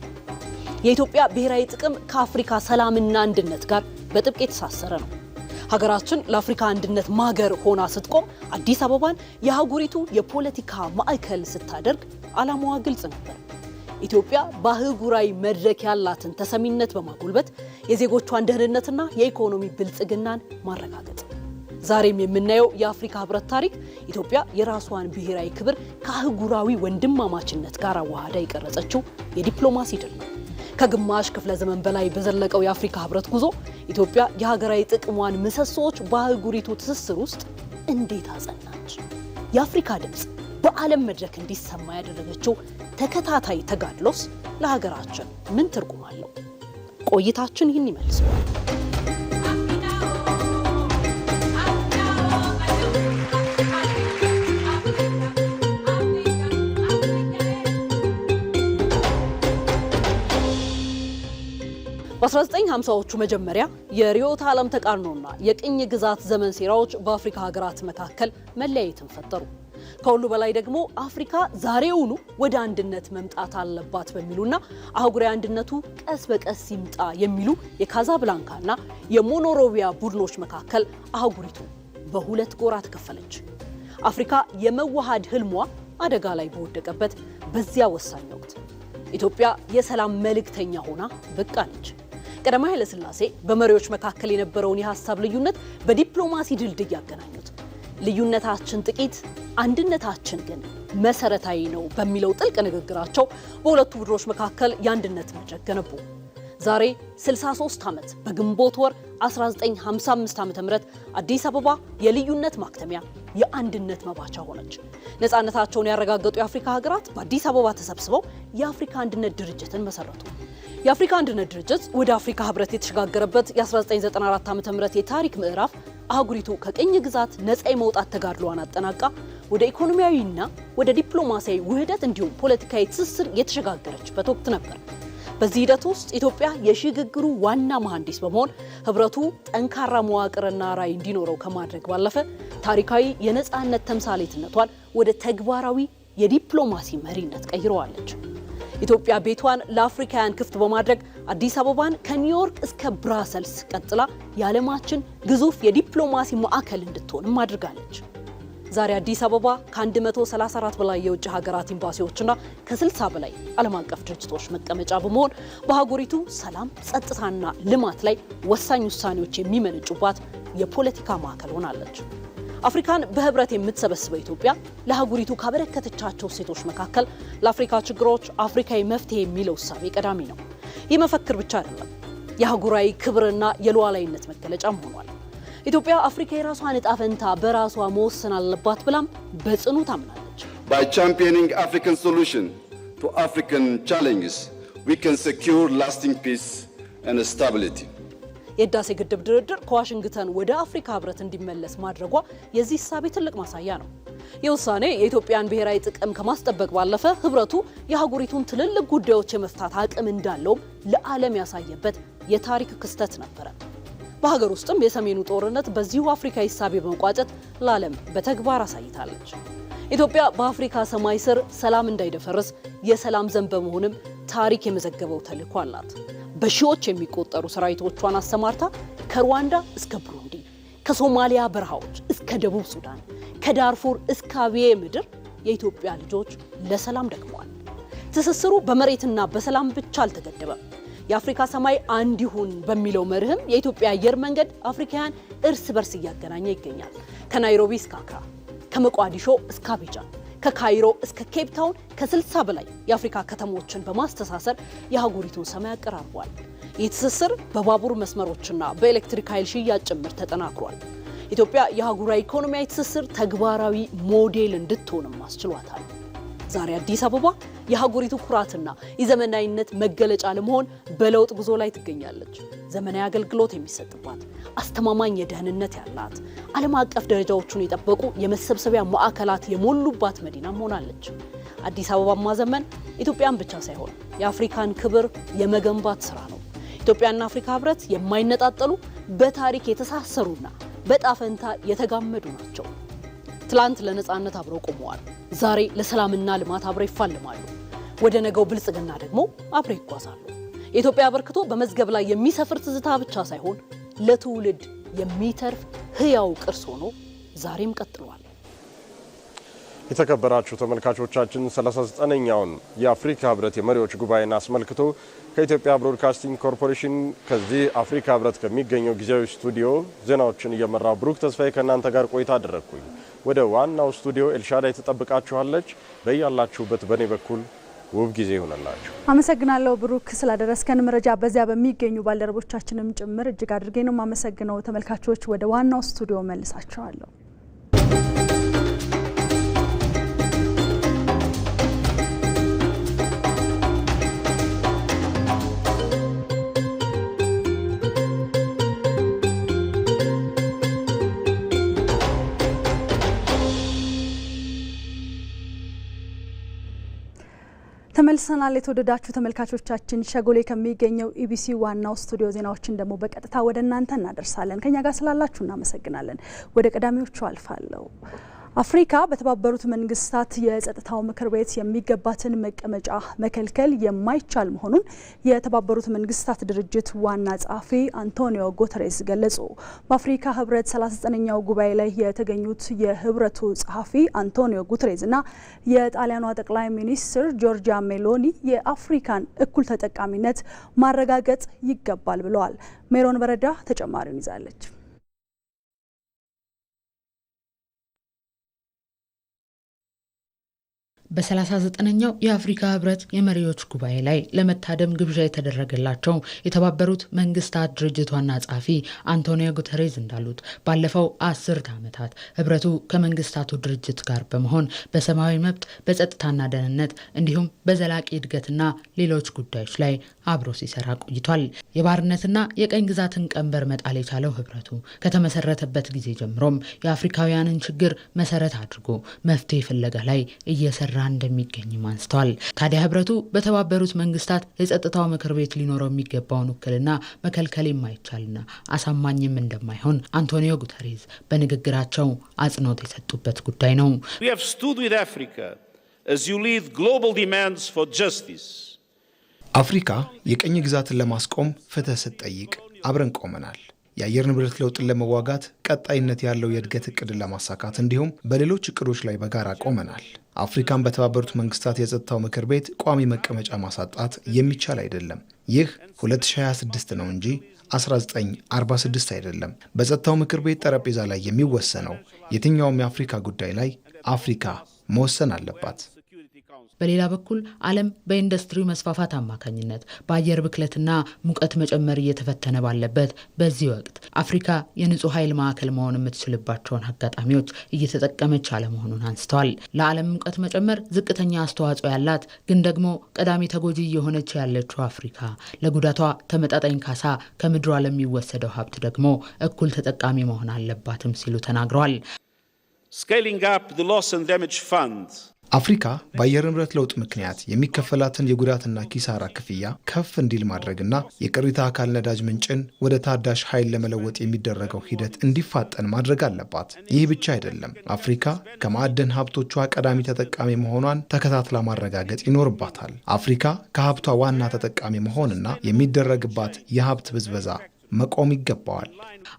የኢትዮጵያ ብሔራዊ ጥቅም ከአፍሪካ ሰላምና አንድነት ጋር በጥብቅ የተሳሰረ ነው። ሀገራችን ለአፍሪካ አንድነት ማገር ሆና ስትቆም አዲስ አበባን የአህጉሪቱ የፖለቲካ ማዕከል ስታደርግ ዓላማዋ ግልጽ ነበር። ኢትዮጵያ በአህጉራዊ መድረክ ያላትን ተሰሚነት በማጎልበት የዜጎቿን ደህንነትና የኢኮኖሚ ብልጽግናን ማረጋገጥ። ዛሬም የምናየው የአፍሪካ ህብረት ታሪክ ኢትዮጵያ የራሷን ብሔራዊ ክብር ከአህጉራዊ ወንድማማችነት ጋር አዋሃዳ የቀረጸችው የዲፕሎማሲ ድል ነው። ከግማሽ ክፍለ ዘመን በላይ በዘለቀው የአፍሪካ ህብረት ጉዞ ኢትዮጵያ የሀገራዊ ጥቅሟን ምሰሶች በአህጉሪቱ ትስስር ውስጥ እንዴት አጸናች? የአፍሪካ ድምፅ በዓለም መድረክ እንዲሰማ ያደረገችው ተከታታይ ተጋድሎስ ለሀገራችን ምን ትርጉም አለው? ቆይታችን ይህን ይመልሰዋል። በ1950ዎቹ መጀመሪያ የሪዮት ዓለም ተቃርኖና የቅኝ ግዛት ዘመን ሴራዎች በአፍሪካ ሀገራት መካከል መለያየትን ፈጠሩ። ከሁሉ በላይ ደግሞ አፍሪካ ዛሬውኑ ወደ አንድነት መምጣት አለባት በሚሉና አህጉራዊ አንድነቱ ቀስ በቀስ ይምጣ የሚሉ የካዛብላንካና የሞኖሮቪያ ቡድኖች መካከል አህጉሪቱ በሁለት ጎራ ተከፈለች። አፍሪካ የመዋሃድ ህልሟ አደጋ ላይ በወደቀበት በዚያ ወሳኝ ወቅት ኢትዮጵያ የሰላም መልእክተኛ ሆና ብቅ አለች። ቀዳማዊ ኃይለ ሥላሴ በመሪዎች መካከል የነበረውን የሐሳብ ልዩነት በዲፕሎማሲ ድልድይ ያገናኙት። ልዩነታችን ጥቂት አንድነታችን ግን መሰረታዊ ነው በሚለው ጥልቅ ንግግራቸው በሁለቱ ቡድኖች መካከል የአንድነት መድረክ ገነቡ። ዛሬ 63 ዓመት በግንቦት ወር 1955 ዓ.ም አዲስ አበባ የልዩነት ማክተሚያ የአንድነት መባቻ ሆነች። ነፃነታቸውን ያረጋገጡ የአፍሪካ ሀገራት በአዲስ አበባ ተሰብስበው የአፍሪካ አንድነት ድርጅትን መሰረቱ። የአፍሪካ አንድነት ድርጅት ወደ አፍሪካ ህብረት የተሸጋገረበት የ1994 ዓ.ም የታሪክ ምዕራፍ አህጉሪቱ ከቅኝ ግዛት ነፃ የመውጣት ተጋድሎዋን አጠናቃ ወደ ኢኮኖሚያዊና ወደ ዲፕሎማሲያዊ ውህደት እንዲሁም ፖለቲካዊ ትስስር የተሸጋገረችበት ወቅት ነበር። በዚህ ሂደት ውስጥ ኢትዮጵያ የሽግግሩ ዋና መሐንዲስ በመሆን ህብረቱ ጠንካራ መዋቅርና ራዕይ እንዲኖረው ከማድረግ ባለፈ ታሪካዊ የነፃነት ተምሳሌትነቷን ወደ ተግባራዊ የዲፕሎማሲ መሪነት ቀይረዋለች። ኢትዮጵያ ቤቷን ለአፍሪካውያን ክፍት በማድረግ አዲስ አበባን ከኒውዮርክ እስከ ብራሰልስ ቀጥላ የዓለማችን ግዙፍ የዲፕሎማሲ ማዕከል እንድትሆንም አድርጋለች። ዛሬ አዲስ አበባ ከ134 በላይ የውጭ ሀገራት ኤምባሲዎችና ከ60 በላይ ዓለም አቀፍ ድርጅቶች መቀመጫ በመሆን በአህጉሪቱ ሰላም፣ ጸጥታና ልማት ላይ ወሳኝ ውሳኔዎች የሚመነጩባት የፖለቲካ ማዕከል ሆናለች። አፍሪካን በህብረት የምትሰበስበው ኢትዮጵያ ለአህጉሪቱ ካበረከተቻቸው ሴቶች መካከል ለአፍሪካ ችግሮች አፍሪካዊ መፍትሄ የሚለው እሳቤ ቀዳሚ ነው። ይህ መፈክር ብቻ አይደለም፣ የአህጉራዊ ክብርና የሉዓላዊነት መገለጫም ሆኗል። ኢትዮጵያ አፍሪካ የራሷን ዕጣ ፈንታ በራሷ መወሰን አለባት ብላም በጽኑ ታምናለች። By championing African solution to African challenges, we can secure lasting peace and stability. የህዳሴ ግድብ ድርድር ከዋሽንግተን ወደ አፍሪካ ህብረት እንዲመለስ ማድረጓ የዚህ እሳቤ ትልቅ ማሳያ ነው። የውሳኔ የኢትዮጵያን ብሔራዊ ጥቅም ከማስጠበቅ ባለፈ ህብረቱ የአህጉሪቱን ትልልቅ ጉዳዮች የመፍታት አቅም እንዳለው ለዓለም ያሳየበት የታሪክ ክስተት ነበረ። በሀገር ውስጥም የሰሜኑ ጦርነት በዚሁ አፍሪካዊ እሳቤ በመቋጨት ለዓለም በተግባር አሳይታለች። ኢትዮጵያ በአፍሪካ ሰማይ ስር ሰላም እንዳይደፈርስ የሰላም ዘብ በመሆንም ታሪክ የመዘገበው ተልዕኮ አላት። በሺዎች የሚቆጠሩ ሰራዊቶቿን አሰማርታ ከሩዋንዳ እስከ ብሩንዲ፣ ከሶማሊያ በረሃዎች እስከ ደቡብ ሱዳን፣ ከዳርፉር እስከ አብዬ ምድር የኢትዮጵያ ልጆች ለሰላም ደክመዋል። ትስስሩ በመሬትና በሰላም ብቻ አልተገደበም። የአፍሪካ ሰማይ አንድ ይሁን በሚለው መርህም የኢትዮጵያ አየር መንገድ አፍሪካውያን እርስ በርስ እያገናኘ ይገኛል። ከናይሮቢ እስከ አክራ፣ ከሞቃዲሾ እስከ አቢጃን፣ ከካይሮ እስከ ኬፕ ታውን ከ60 በላይ የአፍሪካ ከተሞችን በማስተሳሰር የአህጉሪቱን ሰማይ አቀራርቧል። ይህ ትስስር በባቡር መስመሮችና በኤሌክትሪክ ኃይል ሽያጭ ጭምር ተጠናክሯል። ኢትዮጵያ የአህጉራዊ ኢኮኖሚያዊ ትስስር ተግባራዊ ሞዴል እንድትሆንም አስችሏታል። ዛሬ አዲስ አበባ የአህጉሪቱ ኩራትና የዘመናዊነት መገለጫ ለመሆን በለውጥ ጉዞ ላይ ትገኛለች። ዘመናዊ አገልግሎት የሚሰጥባት፣ አስተማማኝ የደህንነት ያላት፣ ዓለም አቀፍ ደረጃዎቹን የጠበቁ የመሰብሰቢያ ማዕከላት የሞሉባት መዲናም ሆናለች። አዲስ አበባ ማዘመን ኢትዮጵያን ብቻ ሳይሆን የአፍሪካን ክብር የመገንባት ስራ ነው። ኢትዮጵያና አፍሪካ ህብረት የማይነጣጠሉ በታሪክ የተሳሰሩና በጣፈንታ የተጋመዱ ናቸው። ትላንት ለነጻነት አብረው ቆመዋል። ዛሬ ለሰላምና ልማት አብረው ይፋለማሉ። ወደ ነገው ብልጽግና ደግሞ አብረው ይጓዛሉ። የኢትዮጵያ አበርክቶ በመዝገብ ላይ የሚሰፍር ትዝታ ብቻ ሳይሆን ለትውልድ የሚተርፍ ህያው ቅርስ ሆኖ ዛሬም ቀጥሏል። የተከበራችሁ ተመልካቾቻችን 39ኛውን የአፍሪካ ህብረት የመሪዎች ጉባኤን አስመልክቶ ከኢትዮጵያ ብሮድካስቲንግ ኮርፖሬሽን ከዚህ አፍሪካ ህብረት ከሚገኘው ጊዜያዊ ስቱዲዮ ዜናዎችን እየመራው ብሩክ ተስፋዬ ከእናንተ ጋር ቆይታ አደረግኩኝ። ወደ ዋናው ስቱዲዮ ኤልሻዳይ ትጠብቃችኋለች። በያላችሁበት በኔ በኩል ውብ ጊዜ ይሆነላችሁ። አመሰግናለሁ ብሩክ ስላደረስከን መረጃ በዚያ በሚገኙ ባልደረቦቻችንም ጭምር እጅግ አድርጌ ነው ማመሰግነው። ተመልካቾች ወደ ዋናው ስቱዲዮ መልሳችኋለሁ። ተመልሰናል። የተወደዳችሁ ተመልካቾቻችን ሸጎሌ ከሚገኘው ኢቢሲ ዋናው ስቱዲዮ ዜናዎችን ደግሞ በቀጥታ ወደ እናንተ እናደርሳለን። ከኛ ጋር ስላላችሁ እናመሰግናለን። ወደ ቀዳሚዎቹ አልፋለሁ። አፍሪካ በተባበሩት መንግስታት የጸጥታው ምክር ቤት የሚገባትን መቀመጫ መከልከል የማይቻል መሆኑን የተባበሩት መንግስታት ድርጅት ዋና ጸሐፊ አንቶኒዮ ጉተሬስ ገለጹ። በአፍሪካ ህብረት 39ኛው ጉባኤ ላይ የተገኙት የህብረቱ ጸሐፊ አንቶኒዮ ጉተሬስ እና የጣሊያኗ ጠቅላይ ሚኒስትር ጆርጂያ ሜሎኒ የአፍሪካን እኩል ተጠቃሚነት ማረጋገጥ ይገባል ብለዋል። ሜሮን በረዳ ተጨማሪውን ይዛለች። በ39ኛው የአፍሪካ ህብረት የመሪዎች ጉባኤ ላይ ለመታደም ግብዣ የተደረገላቸው የተባበሩት መንግስታት ድርጅት ዋና ጸሐፊ አንቶኒዮ ጉተሬስ እንዳሉት ባለፈው 10 ዓመታት ህብረቱ ከመንግስታቱ ድርጅት ጋር በመሆን በሰማያዊ መብት፣ በጸጥታና ደህንነት እንዲሁም በዘላቂ እድገትና ሌሎች ጉዳዮች ላይ አብሮ ሲሰራ ቆይቷል። የባርነትና የቀኝ ግዛትን ቀንበር መጣል የቻለው ህብረቱ ከተመሰረተበት ጊዜ ጀምሮም የአፍሪካውያንን ችግር መሰረት አድርጎ መፍትሄ ፍለጋ ላይ እየሰራ እንደሚገኝም አንስተዋል። ታዲያ ህብረቱ በተባበሩት መንግስታት የጸጥታው ምክር ቤት ሊኖረው የሚገባውን ውክልና መከልከል የማይቻልና አሳማኝም እንደማይሆን አንቶኒዮ ጉተሬስ በንግግራቸው አጽንኦት የሰጡበት ጉዳይ ነው። We have stood with Africa as you lead global demands for justice. አፍሪካ የቀኝ ግዛትን ለማስቆም ፍትህ ስትጠይቅ አብረን ቆመናል። የአየር ንብረት ለውጥን ለመዋጋት ቀጣይነት ያለው የእድገት እቅድን ለማሳካት እንዲሁም በሌሎች እቅዶች ላይ በጋራ ቆመናል። አፍሪካን በተባበሩት መንግስታት የጸጥታው ምክር ቤት ቋሚ መቀመጫ ማሳጣት የሚቻል አይደለም። ይህ 2026 ነው እንጂ 1946 አይደለም። በጸጥታው ምክር ቤት ጠረጴዛ ላይ የሚወሰነው የትኛውም የአፍሪካ ጉዳይ ላይ አፍሪካ መወሰን አለባት። በሌላ በኩል ዓለም በኢንዱስትሪው መስፋፋት አማካኝነት በአየር ብክለትና ሙቀት መጨመር እየተፈተነ ባለበት በዚህ ወቅት አፍሪካ የንጹህ ኃይል ማዕከል መሆን የምትችልባቸውን አጋጣሚዎች እየተጠቀመች አለመሆኑን አንስተዋል። ለዓለም ሙቀት መጨመር ዝቅተኛ አስተዋጽኦ ያላት ግን ደግሞ ቀዳሚ ተጎጂ የሆነች ያለችው አፍሪካ ለጉዳቷ ተመጣጣኝ ካሳ ከምድሯ ለሚወሰደው ሀብት ደግሞ እኩል ተጠቃሚ መሆን አለባትም ሲሉ ተናግረዋል። Scaling up the loss and damage fund. አፍሪካ በአየር ንብረት ለውጥ ምክንያት የሚከፈላትን የጉዳትና ኪሳራ ክፍያ ከፍ እንዲል ማድረግና የቅሪተ አካል ነዳጅ ምንጭን ወደ ታዳሽ ኃይል ለመለወጥ የሚደረገው ሂደት እንዲፋጠን ማድረግ አለባት። ይህ ብቻ አይደለም። አፍሪካ ከማዕድን ሀብቶቿ ቀዳሚ ተጠቃሚ መሆኗን ተከታትላ ማረጋገጥ ይኖርባታል። አፍሪካ ከሀብቷ ዋና ተጠቃሚ መሆንና የሚደረግባት የሀብት ብዝበዛ መቆም ይገባዋል።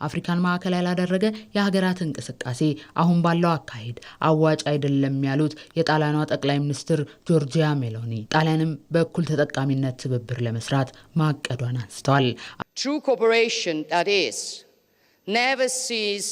አፍሪካን ማዕከል ያላደረገ የሀገራት እንቅስቃሴ አሁን ባለው አካሄድ አዋጭ አይደለም ያሉት የጣሊያኗ ጠቅላይ ሚኒስትር ጆርጂያ ሜሎኒ ጣሊያንም በእኩል ተጠቃሚነት ትብብር ለመስራት ማቀዷን አንስተዋል። True cooperation that is never sees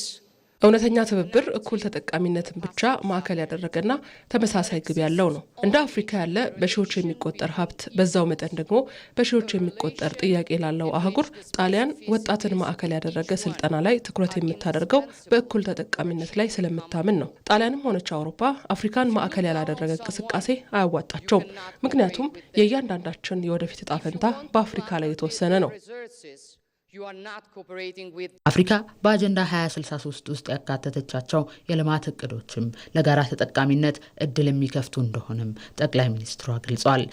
እውነተኛ ትብብር እኩል ተጠቃሚነትን ብቻ ማዕከል ያደረገና ተመሳሳይ ግብ ያለው ነው። እንደ አፍሪካ ያለ በሺዎች የሚቆጠር ሀብት በዛው መጠን ደግሞ በሺዎች የሚቆጠር ጥያቄ ላለው አህጉር ጣሊያን ወጣትን ማዕከል ያደረገ ስልጠና ላይ ትኩረት የምታደርገው በእኩል ተጠቃሚነት ላይ ስለምታምን ነው። ጣሊያንም ሆነች አውሮፓ አፍሪካን ማዕከል ያላደረገ እንቅስቃሴ አያዋጣቸውም። ምክንያቱም የእያንዳንዳችን የወደፊት እጣ ፈንታ በአፍሪካ ላይ የተወሰነ ነው። አፍሪካ በአጀንዳ 2063 ውስጥ ያካተተቻቸው የልማት እቅዶችም ለጋራ ተጠቃሚነት እድል የሚከፍቱ እንደሆነም ጠቅላይ ሚኒስትሯ ገልጸዋል።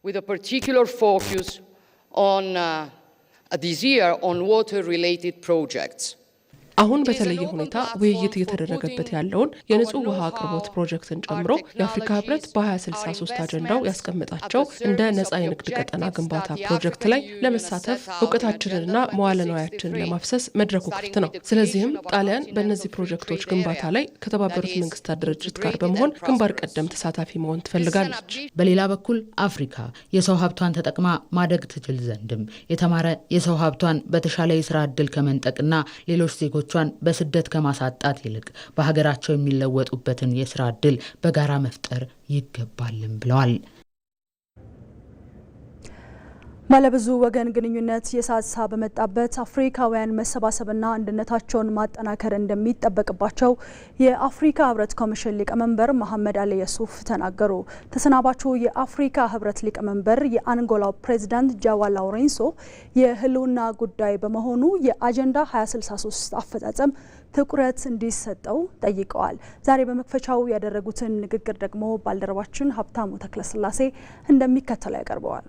With a particular focus on this year on water-related projects. አሁን በተለየ ሁኔታ ውይይት እየተደረገበት ያለውን የንጹህ ውሃ አቅርቦት ፕሮጀክትን ጨምሮ የአፍሪካ ህብረት በ2063 አጀንዳው ያስቀመጣቸው እንደ ነፃ የንግድ ቀጠና ግንባታ ፕሮጀክት ላይ ለመሳተፍ እውቀታችንንና መዋለ ንዋያችንን ለማፍሰስ መድረኩ ክፍት ነው። ስለዚህም ጣሊያን በእነዚህ ፕሮጀክቶች ግንባታ ላይ ከተባበሩት መንግስታት ድርጅት ጋር በመሆን ግንባር ቀደም ተሳታፊ መሆን ትፈልጋለች። በሌላ በኩል አፍሪካ የሰው ሀብቷን ተጠቅማ ማደግ ትችል ዘንድም የተማረ የሰው ሀብቷን በተሻለ የስራ ዕድል ከመንጠቅና ሌሎች ዜጎች በስደት ከማሳጣት ይልቅ በሀገራቸው የሚለወጡበትን የስራ ዕድል በጋራ መፍጠር ይገባልም ብለዋል። ባለብዙ ወገን ግንኙነት የሳሳ በመጣበት አፍሪካውያን መሰባሰብና አንድነታቸውን ማጠናከር እንደሚጠበቅባቸው የአፍሪካ ህብረት ኮሚሽን ሊቀመንበር መሐመድ አሊ የሱፍ ተናገሩ። ተሰናባቹ የአፍሪካ ህብረት ሊቀመንበር የአንጎላው ፕሬዝዳንት ጃዋ ላውሬንሶ የህልውና ጉዳይ በመሆኑ የአጀንዳ 2063 አፈጻጸም ትኩረት እንዲሰጠው ጠይቀዋል። ዛሬ በመክፈቻው ያደረጉትን ንግግር ደግሞ ባልደረባችን ሀብታሙ ተክለስላሴ እንደሚከተለው ያቀርበዋል።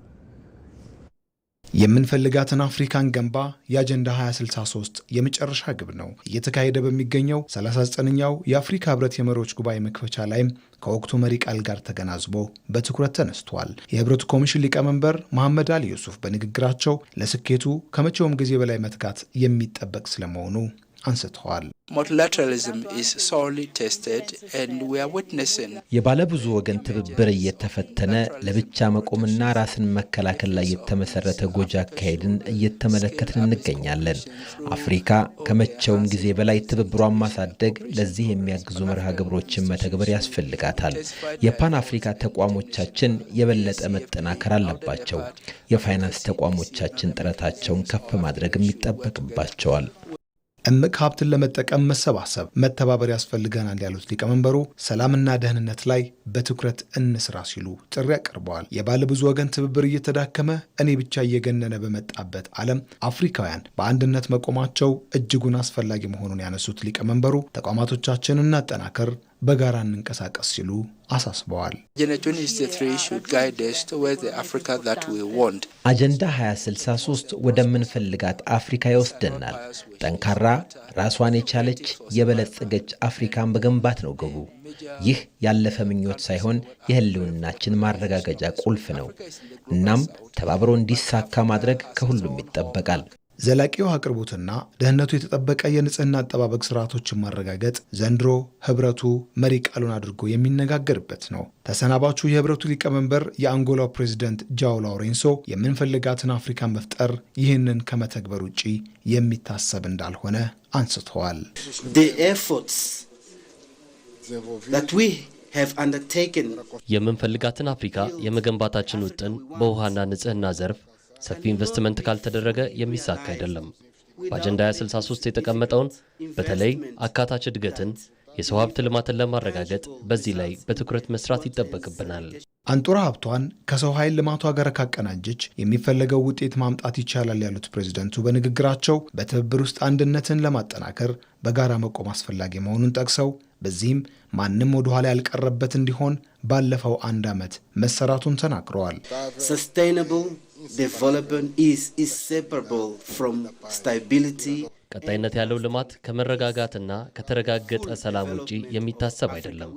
የምንፈልጋትን አፍሪካን ገንባ የአጀንዳ 2063 የመጨረሻ ግብ ነው። እየተካሄደ በሚገኘው 39ኛው የአፍሪካ ህብረት የመሪዎች ጉባኤ መክፈቻ ላይም ከወቅቱ መሪ ቃል ጋር ተገናዝቦ በትኩረት ተነስቷል። የህብረቱ ኮሚሽን ሊቀመንበር መሐመድ አሊ የሱፍ በንግግራቸው ለስኬቱ ከመቼውም ጊዜ በላይ መትጋት የሚጠበቅ ስለመሆኑ አንስተዋል። Multilateralism is sorely tested and we are witnessing የባለብዙ ወገን ትብብር እየተፈተነ ለብቻ መቆምና ራስን መከላከል ላይ የተመሰረተ ጎጂ አካሄድን እየተመለከትን እንገኛለን። አፍሪካ ከመቼውም ጊዜ በላይ ትብብሯን ማሳደግ፣ ለዚህ የሚያግዙ መርሃ ግብሮችን መተግበር ያስፈልጋታል። የፓን አፍሪካ ተቋሞቻችን የበለጠ መጠናከር አለባቸው። የፋይናንስ ተቋሞቻችን ጥረታቸውን ከፍ ማድረግም ይጠበቅባቸዋል። እምቅ ሀብትን ለመጠቀም መሰባሰብ፣ መተባበር ያስፈልገናል ያሉት ሊቀመንበሩ ሰላምና ደህንነት ላይ በትኩረት እንስራ ሲሉ ጥሪ አቀርበዋል። የባለብዙ ወገን ትብብር እየተዳከመ እኔ ብቻ እየገነነ በመጣበት ዓለም አፍሪካውያን በአንድነት መቆማቸው እጅጉን አስፈላጊ መሆኑን ያነሱት ሊቀመንበሩ ተቋማቶቻችንን እናጠናከር፣ በጋራ እንንቀሳቀስ ሲሉ አሳስበዋል። አጀንዳ 2063 ወደምንፈልጋት አፍሪካ ይወስደናል። ጠንካራ፣ ራሷን የቻለች የበለጸገች አፍሪካን መገንባት ነው ግቡ። ይህ ያለፈ ምኞት ሳይሆን የህልውናችን ማረጋገጫ ቁልፍ ነው። እናም ተባብሮ እንዲሳካ ማድረግ ከሁሉም ይጠበቃል። ዘላቂው አቅርቦትና ደህንነቱ የተጠበቀ የንጽህና አጠባበቅ ስርዓቶችን ማረጋገጥ ዘንድሮ ህብረቱ መሪ ቃሉን አድርጎ የሚነጋገርበት ነው። ተሰናባቹ የህብረቱ ሊቀመንበር የአንጎላው ፕሬዝዳንት ጃው ላውሬንሶ የምንፈልጋትን አፍሪካን መፍጠር ይህንን ከመተግበር ውጪ የሚታሰብ እንዳልሆነ አንስተዋል። የምንፈልጋትን አፍሪካ የመገንባታችን ውጥን በውሃና ንጽህና ዘርፍ ሰፊ ኢንቨስትመንት ካልተደረገ የሚሳካ አይደለም። በአጀንዳ 2063 የተቀመጠውን በተለይ አካታች እድገትን፣ የሰው ሀብት ልማትን ለማረጋገጥ በዚህ ላይ በትኩረት መስራት ይጠበቅብናል። አንጡራ ሀብቷን ከሰው ኃይል ልማቷ ጋር ካቀናጀች የሚፈለገው ውጤት ማምጣት ይቻላል ያሉት ፕሬዝዳንቱ በንግግራቸው በትብብር ውስጥ አንድነትን ለማጠናከር በጋራ መቆም አስፈላጊ መሆኑን ጠቅሰው በዚህም ማንም ወደ ኋላ ያልቀረበት እንዲሆን ባለፈው አንድ ዓመት መሰራቱን ተናግረዋል። Development is inseparable from stability. ቀጣይነት ያለው ልማት ከመረጋጋትና ከተረጋገጠ ሰላም ውጪ የሚታሰብ አይደለም።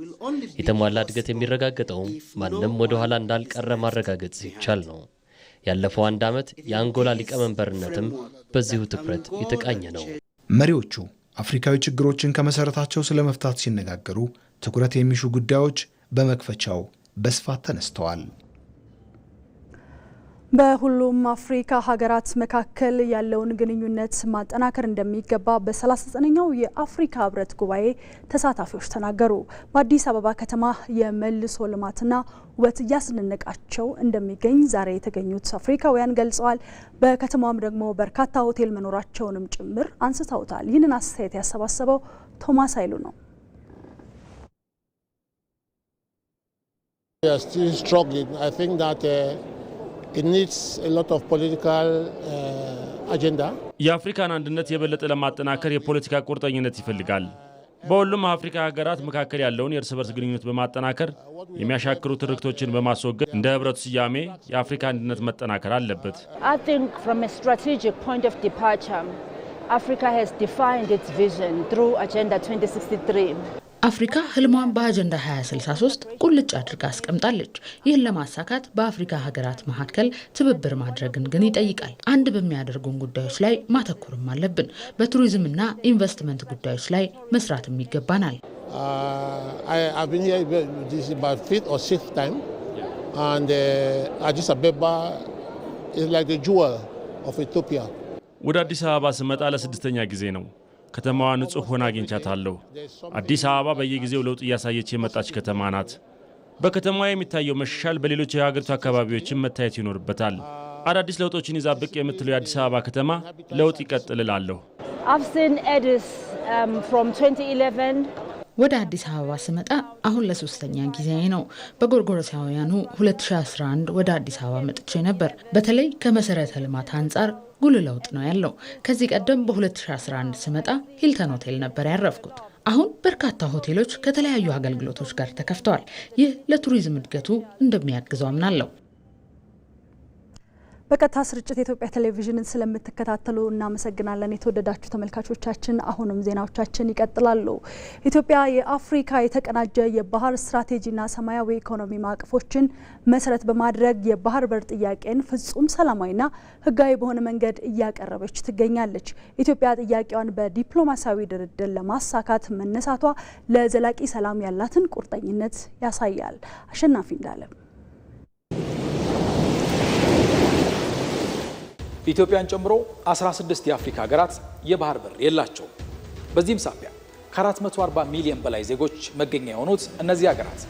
የተሟላ እድገት የሚረጋገጠውም ማንም ወደ ኋላ እንዳልቀረ ማረጋገጥ ሲቻል ነው። ያለፈው አንድ ዓመት የአንጎላ ሊቀመንበርነትም በዚሁ ትኩረት የተቃኘ ነው። መሪዎቹ አፍሪካዊ ችግሮችን ከመሰረታቸው ስለመፍታት ሲነጋገሩ ትኩረት የሚሹ ጉዳዮች በመክፈቻው በስፋት ተነስተዋል። በሁሉም አፍሪካ ሀገራት መካከል ያለውን ግንኙነት ማጠናከር እንደሚገባ በ39ኛው የአፍሪካ ህብረት ጉባኤ ተሳታፊዎች ተናገሩ። በአዲስ አበባ ከተማ የመልሶ ልማትና ውበት እያስደነቃቸው እንደሚገኝ ዛሬ የተገኙት አፍሪካውያን ገልጸዋል። በከተማዋም ደግሞ በርካታ ሆቴል መኖራቸውንም ጭምር አንስተውታል። ይህንን አስተያየት ያሰባሰበው ቶማስ ኃይሉ ነው። It needs a lot of political agenda. የአፍሪካን አንድነት የበለጠ ለማጠናከር የፖለቲካ ቁርጠኝነት ይፈልጋል። በሁሉም አፍሪካ ሀገራት መካከል ያለውን የእርስ በርስ ግንኙነት በማጠናከር የሚያሻክሩ ትርክቶችን በማስወገድ እንደ ህብረቱ ስያሜ የአፍሪካ አንድነት መጠናከር አለበት። I think from a strategic point of departure, Africa has defined its vision through Agenda 2063. አፍሪካ ህልሟን በአጀንዳ 2063 ቁልጭ አድርጋ አስቀምጣለች። ይህን ለማሳካት በአፍሪካ ሀገራት መካከል ትብብር ማድረግን ግን ይጠይቃል። አንድ በሚያደርጉን ጉዳዮች ላይ ማተኮርም አለብን። በቱሪዝምና ኢንቨስትመንት ጉዳዮች ላይ መስራትም ይገባናል። I've been here this is my 5th or 6th time, and Addis Ababa is like the jewel of Ethiopia. ወደ አዲስ አበባ ስመጣ ለስድስተኛ ጊዜ ነው። ከተማዋ ንጹህ ሆና አግኝቻታለሁ። አዲስ አበባ በየጊዜው ለውጥ እያሳየች የመጣች ከተማ ናት። በከተማዋ የሚታየው መሻሻል በሌሎች የሀገሪቱ አካባቢዎችም መታየት ይኖርበታል። አዳዲስ ለውጦችን ይዛ ብቅ የምትለው የአዲስ አበባ ከተማ ለውጥ ይቀጥልላለሁ። I've seen Addis from 2011. ወደ አዲስ አበባ ስመጣ አሁን ለሶስተኛ ጊዜ ነው። በጎርጎሮሳውያኑ 2011 ወደ አዲስ አበባ መጥቼ ነበር። በተለይ ከመሰረተ ልማት አንጻር ጉልህ ለውጥ ነው ያለው። ከዚህ ቀደም በ2011 ስመጣ ሂልተን ሆቴል ነበር ያረፍኩት። አሁን በርካታ ሆቴሎች ከተለያዩ አገልግሎቶች ጋር ተከፍተዋል። ይህ ለቱሪዝም እድገቱ እንደሚያግዘው አምናለሁ። በቀጥታ ስርጭት የኢትዮጵያ ቴሌቪዥንን ስለምትከታተሉ እናመሰግናለን። የተወደዳችሁ ተመልካቾቻችን አሁንም ዜናዎቻችን ይቀጥላሉ። ኢትዮጵያ የአፍሪካ የተቀናጀ የባህር ስትራቴጂና ሰማያዊ ኢኮኖሚ ማዕቀፎችን መሰረት በማድረግ የባህር በር ጥያቄን ፍጹም ሰላማዊና ሕጋዊ በሆነ መንገድ እያቀረበች ትገኛለች። ኢትዮጵያ ጥያቄዋን በዲፕሎማሲያዊ ድርድር ለማሳካት መነሳቷ ለዘላቂ ሰላም ያላትን ቁርጠኝነት ያሳያል። አሸናፊ እንዳለ ኢትዮጵያን ጨምሮ 16 የአፍሪካ ሀገራት የባህር በር የላቸውም። በዚህም ሳቢያ ከ440 ሚሊዮን በላይ ዜጎች መገኛ የሆኑት እነዚህ ሀገራት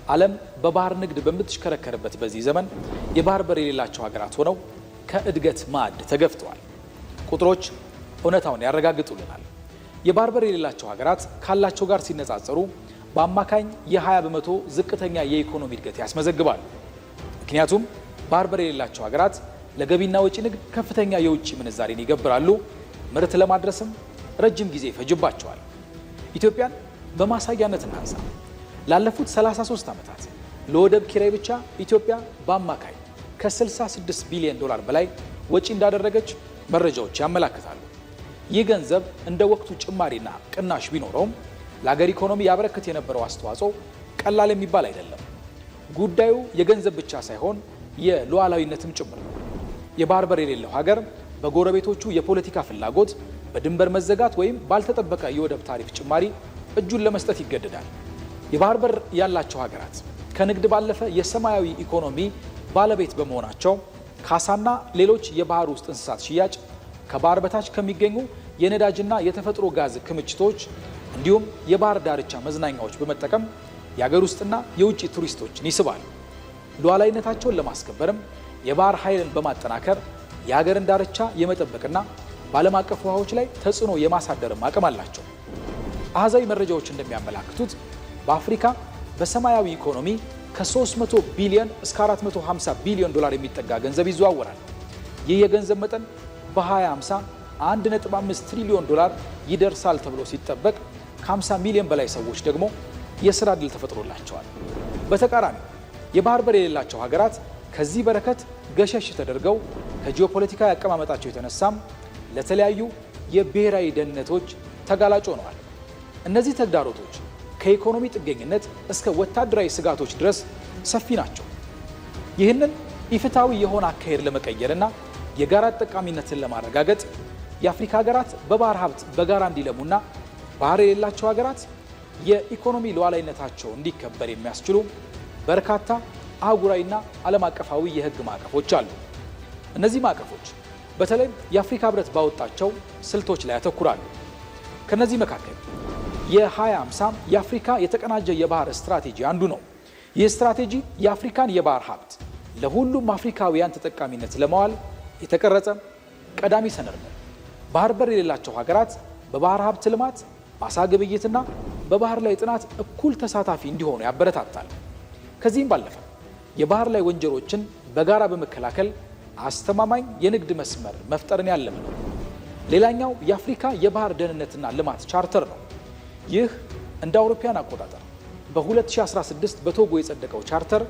ዓለም በባህር ንግድ በምትሽከረከርበት በዚህ ዘመን የባህር በር የሌላቸው ሀገራት ሆነው ከእድገት ማዕድ ተገፍተዋል። ቁጥሮች እውነታውን ያረጋግጡልናል። የባህር በር የሌላቸው ሀገራት ካላቸው ጋር ሲነጻጸሩ በአማካኝ የ20 በመቶ ዝቅተኛ የኢኮኖሚ እድገት ያስመዘግባሉ። ምክንያቱም ባህር በር የሌላቸው ሀገራት ለገቢና ወጪ ንግድ ከፍተኛ የውጭ ምንዛሬን ይገብራሉ። ምርት ለማድረስም ረጅም ጊዜ ይፈጅባቸዋል። ኢትዮጵያን በማሳያነት እናንሳ። ላለፉት 33 ዓመታት ለወደብ ኪራይ ብቻ ኢትዮጵያ በአማካይ ከ66 ቢሊዮን ዶላር በላይ ወጪ እንዳደረገች መረጃዎች ያመላክታሉ። ይህ ገንዘብ እንደ ወቅቱ ጭማሪና ቅናሽ ቢኖረውም ለሀገር ኢኮኖሚ ያበረክት የነበረው አስተዋጽኦ ቀላል የሚባል አይደለም። ጉዳዩ የገንዘብ ብቻ ሳይሆን የሉዓላዊነትም ጭምር ነው። የባህር በር የሌለው ሀገር በጎረቤቶቹ የፖለቲካ ፍላጎት፣ በድንበር መዘጋት ወይም ባልተጠበቀ የወደብ ታሪፍ ጭማሪ እጁን ለመስጠት ይገደዳል። የባህር በር ያላቸው ሀገራት ከንግድ ባለፈ የሰማያዊ ኢኮኖሚ ባለቤት በመሆናቸው ካሳና ሌሎች የባህር ውስጥ እንስሳት ሽያጭ፣ ከባህር በታች ከሚገኙ የነዳጅና የተፈጥሮ ጋዝ ክምችቶች እንዲሁም የባህር ዳርቻ መዝናኛዎች በመጠቀም የሀገር ውስጥና የውጭ ቱሪስቶችን ይስባሉ። ሉዓላዊነታቸውን ለማስከበርም የባህር ኃይልን በማጠናከር የሀገርን ዳርቻ የመጠበቅና በዓለም አቀፍ ውሃዎች ላይ ተጽዕኖ የማሳደርም አቅም አላቸው። አሃዛዊ መረጃዎች እንደሚያመላክቱት በአፍሪካ በሰማያዊ ኢኮኖሚ ከ300 ቢሊዮን እስከ 450 ቢሊዮን ዶላር የሚጠጋ ገንዘብ ይዘዋወራል። ይህ የገንዘብ መጠን በ2050 1.5 ትሪሊዮን ዶላር ይደርሳል ተብሎ ሲጠበቅ ከ50 ሚሊዮን በላይ ሰዎች ደግሞ የስራ ዕድል ተፈጥሮላቸዋል። በተቃራኒ የባህር በር የሌላቸው ሀገራት ከዚህ በረከት ገሸሽ ተደርገው ከጂኦፖለቲካዊ አቀማመጣቸው የተነሳም ለተለያዩ የብሔራዊ ደህንነቶች ተጋላጭ ሆነዋል። እነዚህ ተግዳሮቶች ከኢኮኖሚ ጥገኝነት እስከ ወታደራዊ ስጋቶች ድረስ ሰፊ ናቸው። ይህንን ኢፍትሐዊ የሆነ አካሄድ ለመቀየርና የጋራ ጠቃሚነትን ለማረጋገጥ የአፍሪካ ሀገራት በባህር ሀብት በጋራ እንዲለሙና ባህር የሌላቸው ሀገራት የኢኮኖሚ ሉዓላዊነታቸው እንዲከበር የሚያስችሉ በርካታ አህጉራዊና ዓለም አቀፋዊ የሕግ ማዕቀፎች አሉ። እነዚህ ማዕቀፎች በተለይ የአፍሪካ ሕብረት ባወጣቸው ስልቶች ላይ ያተኩራሉ። ከነዚህ መካከል የ2050 የአፍሪካ የተቀናጀ የባህር ስትራቴጂ አንዱ ነው። ይህ ስትራቴጂ የአፍሪካን የባህር ሀብት ለሁሉም አፍሪካውያን ተጠቃሚነት ለማዋል የተቀረጸ ቀዳሚ ሰነድ ነው። ባህር በር የሌላቸው ሀገራት በባህር ሀብት ልማት፣ በአሳ ግብይትና በባህር ላይ ጥናት እኩል ተሳታፊ እንዲሆኑ ያበረታታል። ከዚህም ባለፈ የባህር ላይ ወንጀሎችን በጋራ በመከላከል አስተማማኝ የንግድ መስመር መፍጠርን ያለመ ነው። ሌላኛው የአፍሪካ የባህር ደህንነትና ልማት ቻርተር ነው። ይህ እንደ አውሮፓውያን አቆጣጠር በ2016 በቶጎ የጸደቀው ቻርተር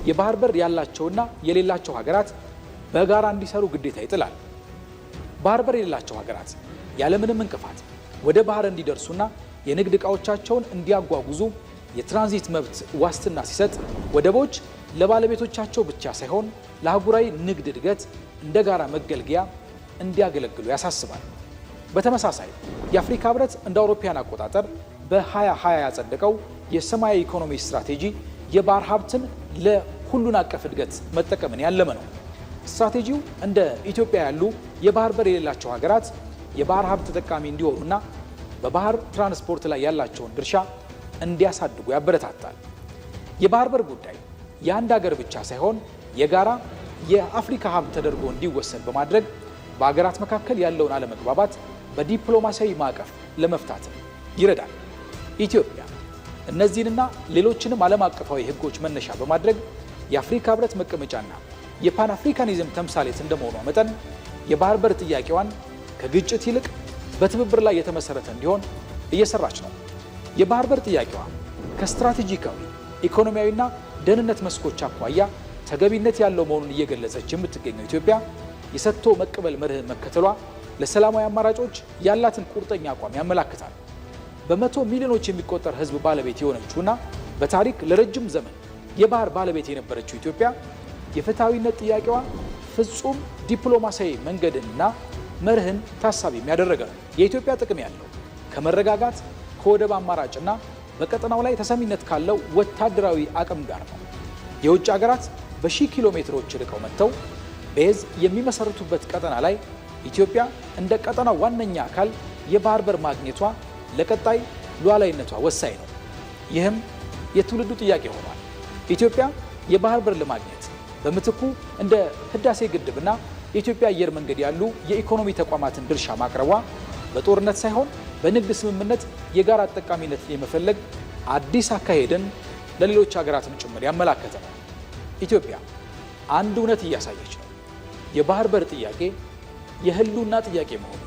የባህር በር ያላቸውና የሌላቸው ሀገራት በጋራ እንዲሰሩ ግዴታ ይጥላል። ባህር በር የሌላቸው ሀገራት ያለምንም እንቅፋት ወደ ባህር እንዲደርሱና የንግድ ዕቃዎቻቸውን እንዲያጓጉዙ የትራንዚት መብት ዋስትና ሲሰጥ ወደቦች ለባለቤቶቻቸው ብቻ ሳይሆን ለአህጉራዊ ንግድ እድገት እንደ ጋራ መገልገያ እንዲያገለግሉ ያሳስባል። በተመሳሳይ የአፍሪካ ህብረት እንደ አውሮፓውያን አቆጣጠር በ2020 ያጸደቀው የሰማያዊ ኢኮኖሚ ስትራቴጂ የባህር ሀብትን ለሁሉን አቀፍ እድገት መጠቀምን ያለመ ነው። ስትራቴጂው እንደ ኢትዮጵያ ያሉ የባህር በር የሌላቸው ሀገራት የባህር ሀብት ተጠቃሚ እንዲሆኑና በባህር ትራንስፖርት ላይ ያላቸውን ድርሻ እንዲያሳድጉ ያበረታታል። የባህር በር ጉዳይ የአንድ ሀገር ብቻ ሳይሆን የጋራ የአፍሪካ ሀብት ተደርጎ እንዲወሰድ በማድረግ በሀገራት መካከል ያለውን አለመግባባት በዲፕሎማሲያዊ ማዕቀፍ ለመፍታት ይረዳል። ኢትዮጵያ እነዚህንና ሌሎችንም ዓለም አቀፋዊ ህጎች መነሻ በማድረግ የአፍሪካ ህብረት መቀመጫና የፓን አፍሪካኒዝም ተምሳሌት እንደመሆኗ መጠን የባህር በር ጥያቄዋን ከግጭት ይልቅ በትብብር ላይ የተመሰረተ እንዲሆን እየሰራች ነው። የባህር በር ጥያቄዋ ከስትራቴጂካዊ ኢኮኖሚያዊና ደህንነት መስኮች አኳያ ተገቢነት ያለው መሆኑን እየገለጸች የምትገኘው ኢትዮጵያ የሰጥቶ መቀበል መርህን መከተሏ ለሰላማዊ አማራጮች ያላትን ቁርጠኛ አቋም ያመላክታል። በመቶ ሚሊዮኖች የሚቆጠር ህዝብ ባለቤት የሆነችውና በታሪክ ለረጅም ዘመን የባህር ባለቤት የነበረችው ኢትዮጵያ የፍትሐዊነት ጥያቄዋ ፍጹም ዲፕሎማሲያዊ መንገድንና መርህን ታሳቢ የሚያደረገ ነው። የኢትዮጵያ ጥቅም ያለው ከመረጋጋት ከወደብ አማራጭና በቀጠናው ላይ ተሰሚነት ካለው ወታደራዊ አቅም ጋር ነው። የውጭ ሀገራት በሺህ ኪሎ ሜትሮች ርቀው መጥተው ቤዝ የሚመሰርቱበት ቀጠና ላይ ኢትዮጵያ እንደ ቀጠናው ዋነኛ አካል የባህር በር ማግኘቷ ለቀጣይ ሉዓላዊነቷ ወሳኝ ነው። ይህም የትውልዱ ጥያቄ ሆኗል። ኢትዮጵያ የባህር በር ለማግኘት በምትኩ እንደ ህዳሴ ግድብና የኢትዮጵያ አየር መንገድ ያሉ የኢኮኖሚ ተቋማትን ድርሻ ማቅረቧ በጦርነት ሳይሆን በንግድ ስምምነት የጋራ ተጠቃሚነት የመፈለግ አዲስ አካሄድን ለሌሎች ሀገራትም ጭምር ያመላከተ ነው። ኢትዮጵያ አንድ እውነት እያሳየች ነው። የባህር በር ጥያቄ የህልውና ጥያቄ መሆኑ።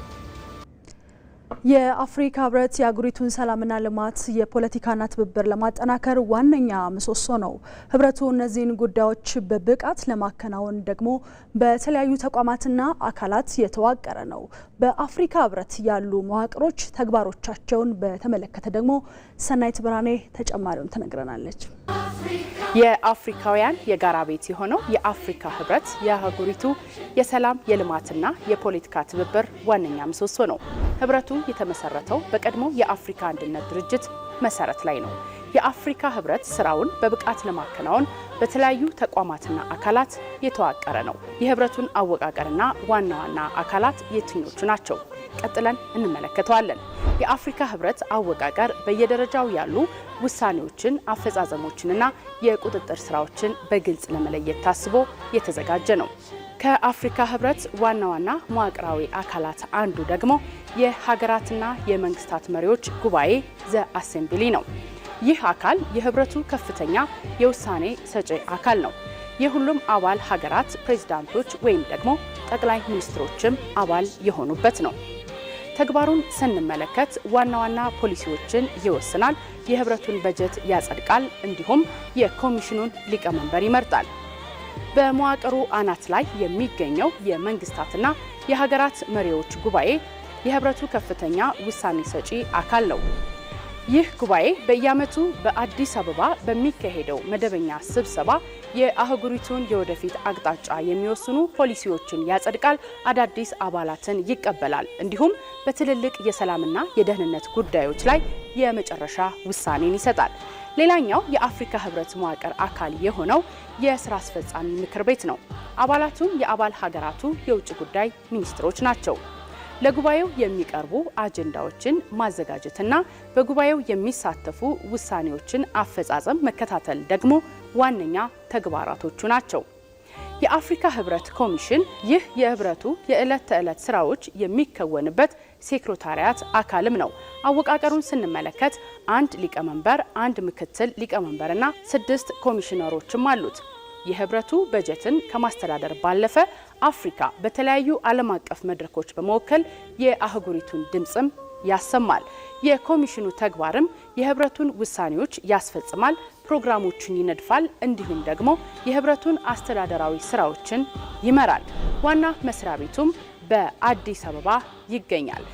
የአፍሪካ ህብረት የአህጉሪቱን ሰላምና ልማት የፖለቲካና ትብብር ለማጠናከር ዋነኛ ምሰሶ ነው። ህብረቱ እነዚህን ጉዳዮች በብቃት ለማከናወን ደግሞ በተለያዩ ተቋማትና አካላት የተዋቀረ ነው። በአፍሪካ ህብረት ያሉ መዋቅሮች ተግባሮቻቸውን በተመለከተ ደግሞ ሰናይት ብርሃኔ ተጨማሪውን ትነግረናለች። የአፍሪካውያን የጋራ ቤት የሆነው የአፍሪካ ህብረት የአህጉሪቱ የሰላም የልማትና የፖለቲካ ትብብር ዋነኛ ምሰሶ ነው። ህብረቱ የተመሰረተው በቀድሞ የአፍሪካ አንድነት ድርጅት መሰረት ላይ ነው። የአፍሪካ ህብረት ስራውን በብቃት ለማከናወን በተለያዩ ተቋማትና አካላት የተዋቀረ ነው። የህብረቱን አወቃቀርና ዋና ዋና አካላት የትኞቹ ናቸው? ቀጥለን እንመለከተዋለን። የአፍሪካ ህብረት አወቃቀር በየደረጃው ያሉ ውሳኔዎችን፣ አፈጻጸሞችንና የቁጥጥር ስራዎችን በግልጽ ለመለየት ታስቦ የተዘጋጀ ነው። ከአፍሪካ ህብረት ዋና ዋና መዋቅራዊ አካላት አንዱ ደግሞ የሀገራትና የመንግስታት መሪዎች ጉባኤ ዘ አሴምብሊ ነው። ይህ አካል የህብረቱ ከፍተኛ የውሳኔ ሰጪ አካል ነው። የሁሉም አባል ሀገራት ፕሬዝዳንቶች ወይም ደግሞ ጠቅላይ ሚኒስትሮችም አባል የሆኑበት ነው። ተግባሩን ስንመለከት ዋና ዋና ፖሊሲዎችን ይወስናል፣ የህብረቱን በጀት ያጸድቃል፣ እንዲሁም የኮሚሽኑን ሊቀመንበር ይመርጣል። በመዋቅሩ አናት ላይ የሚገኘው የመንግስታትና የሀገራት መሪዎች ጉባኤ የህብረቱ ከፍተኛ ውሳኔ ሰጪ አካል ነው። ይህ ጉባኤ በየዓመቱ በአዲስ አበባ በሚካሄደው መደበኛ ስብሰባ የአህጉሪቱን የወደፊት አቅጣጫ የሚወስኑ ፖሊሲዎችን ያጸድቃል፣ አዳዲስ አባላትን ይቀበላል፣ እንዲሁም በትልልቅ የሰላምና የደህንነት ጉዳዮች ላይ የመጨረሻ ውሳኔን ይሰጣል። ሌላኛው የአፍሪካ ህብረት መዋቅር አካል የሆነው የስራ አስፈጻሚ ምክር ቤት ነው። አባላቱም የአባል ሀገራቱ የውጭ ጉዳይ ሚኒስትሮች ናቸው። ለጉባኤው የሚቀርቡ አጀንዳዎችን ማዘጋጀትና በጉባኤው የሚሳተፉ ውሳኔዎችን አፈጻጸም መከታተል ደግሞ ዋነኛ ተግባራቶቹ ናቸው። የአፍሪካ ህብረት ኮሚሽን ይህ የህብረቱ የዕለት ተዕለት ስራዎች የሚከወንበት ሴክሬታሪያት አካልም ነው። አወቃቀሩን ስንመለከት አንድ ሊቀመንበር፣ አንድ ምክትል ሊቀመንበርና 6 ኮሚሽነሮችም አሉት። የህብረቱ በጀትን ከማስተዳደር ባለፈ አፍሪካ በተለያዩ ዓለም አቀፍ መድረኮች በመወከል የአህጉሪቱን ድምጽም ያሰማል። የኮሚሽኑ ተግባርም የህብረቱን ውሳኔዎች ያስፈጽማል፣ ፕሮግራሞችን ይነድፋል፣ እንዲሁም ደግሞ የህብረቱን አስተዳደራዊ ስራዎችን ይመራል። ዋና መስሪያ ቤቱም በአዲስ አበባ ይገኛል።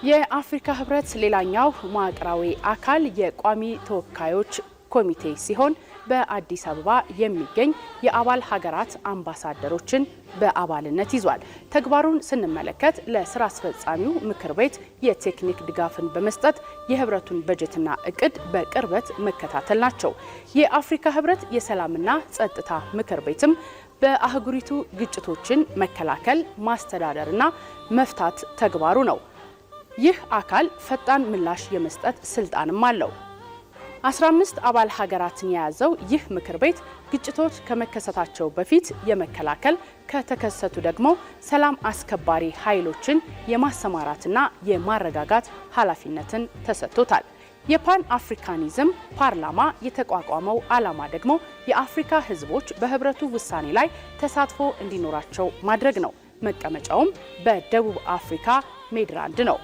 የአፍሪካ ህብረት ሌላኛው መዋቅራዊ አካል የቋሚ ተወካዮች ኮሚቴ ሲሆን በአዲስ አበባ የሚገኝ የአባል ሀገራት አምባሳደሮችን በአባልነት ይዟል። ተግባሩን ስንመለከት ለስራ አስፈጻሚው ምክር ቤት የቴክኒክ ድጋፍን በመስጠት የህብረቱን በጀትና እቅድ በቅርበት መከታተል ናቸው። የአፍሪካ ህብረት የሰላምና ጸጥታ ምክር ቤትም በአህጉሪቱ ግጭቶችን መከላከል፣ ማስተዳደርና መፍታት ተግባሩ ነው። ይህ አካል ፈጣን ምላሽ የመስጠት ስልጣንም አለው። 15 አባል ሀገራትን የያዘው ይህ ምክር ቤት ግጭቶች ከመከሰታቸው በፊት የመከላከል ከተከሰቱ ደግሞ ሰላም አስከባሪ ኃይሎችን የማሰማራትና የማረጋጋት ኃላፊነትን ተሰጥቶታል። የፓን አፍሪካኒዝም ፓርላማ የተቋቋመው ዓላማ ደግሞ የአፍሪካ ህዝቦች በህብረቱ ውሳኔ ላይ ተሳትፎ እንዲኖራቸው ማድረግ ነው። መቀመጫውም በደቡብ አፍሪካ ሜድላንድ ነው።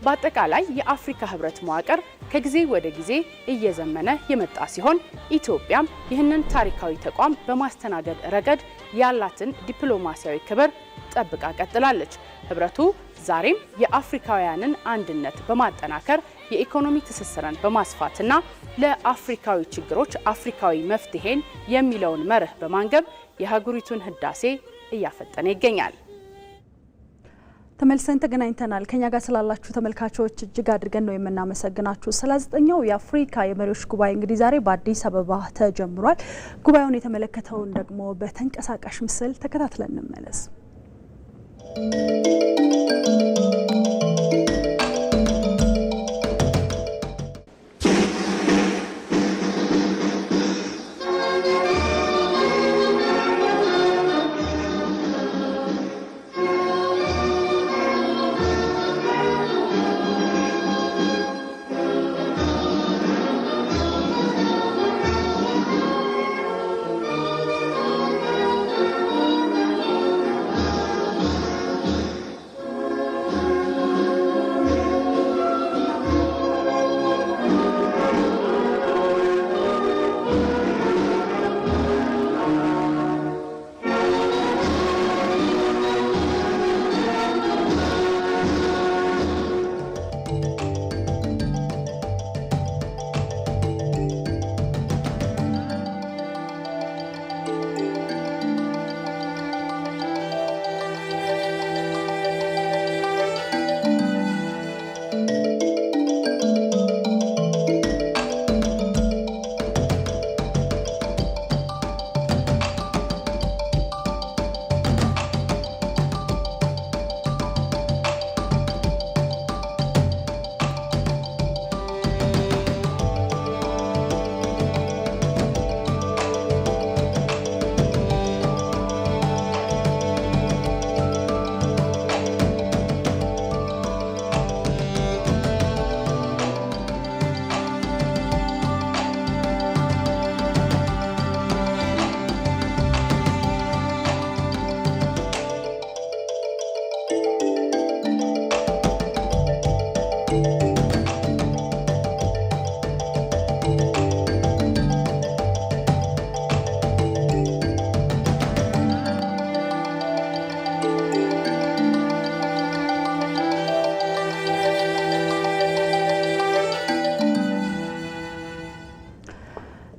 በአጠቃላይ የአፍሪካ ህብረት መዋቅር ከጊዜ ወደ ጊዜ እየዘመነ የመጣ ሲሆን ኢትዮጵያም ይህንን ታሪካዊ ተቋም በማስተናገድ ረገድ ያላትን ዲፕሎማሲያዊ ክብር ጠብቃ ቀጥላለች። ህብረቱ ዛሬም የአፍሪካውያንን አንድነት በማጠናከር የኢኮኖሚ ትስስርን በማስፋትና ለአፍሪካዊ ችግሮች አፍሪካዊ መፍትሄን የሚለውን መርህ በማንገብ የሀገሪቱን ህዳሴ እያፈጠነ ይገኛል። ተመልሰን ተገናኝተናል። ከኛ ጋር ስላላችሁ ተመልካቾች እጅግ አድርገን ነው የምናመሰግናችሁ። 39ኛው የአፍሪካ የመሪዎች ጉባኤ እንግዲህ ዛሬ በአዲስ አበባ ተጀምሯል። ጉባኤውን የተመለከተውን ደግሞ በተንቀሳቃሽ ምስል ተከታትለን እንመለስ።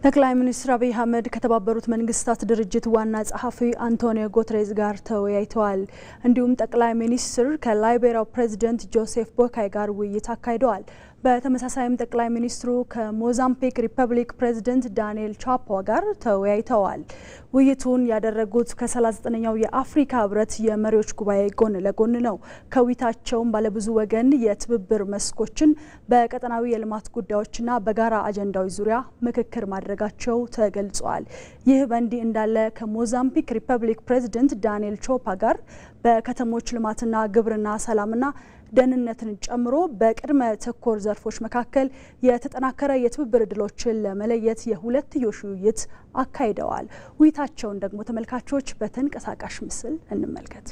ጠቅላይ ሚኒስትር አብይ አህመድ ከተባበሩት መንግስታት ድርጅት ዋና ጸሐፊ አንቶኒዮ ጉተሬዝ ጋር ተወያይተዋል። እንዲሁም ጠቅላይ ሚኒስትር ከላይቤሪያው ፕሬዚደንት ጆሴፍ ቦካይ ጋር ውይይት አካሂደዋል። በተመሳሳይም ጠቅላይ ሚኒስትሩ ከሞዛምቢክ ሪፐብሊክ ፕሬዚደንት ዳንኤል ቻፖ ጋር ተወያይተዋል። ውይይቱን ያደረጉት ከ39ኛው የአፍሪካ ህብረት የመሪዎች ጉባኤ ጎን ለጎን ነው። ከውይይታቸውም ባለብዙ ወገን የትብብር መስኮችን በቀጠናዊ የልማት ጉዳዮችና በጋራ አጀንዳዎች ዙሪያ ምክክር ማድረጋቸው ተገልጿል። ይህ በእንዲህ እንዳለ ከሞዛምቢክ ሪፐብሊክ ፕሬዚደንት ዳንኤል ቻፖ ጋር በከተሞች ልማትና ግብርና፣ ሰላምና ደህንነትን ጨምሮ በቅድመ ተኮር ዘርፎች መካከል የተጠናከረ የትብብር እድሎችን ለመለየት የሁለትዮሽ ውይይት አካሂደዋል። ውይይታቸውን ደግሞ ተመልካቾች በተንቀሳቃሽ ምስል እንመልከት።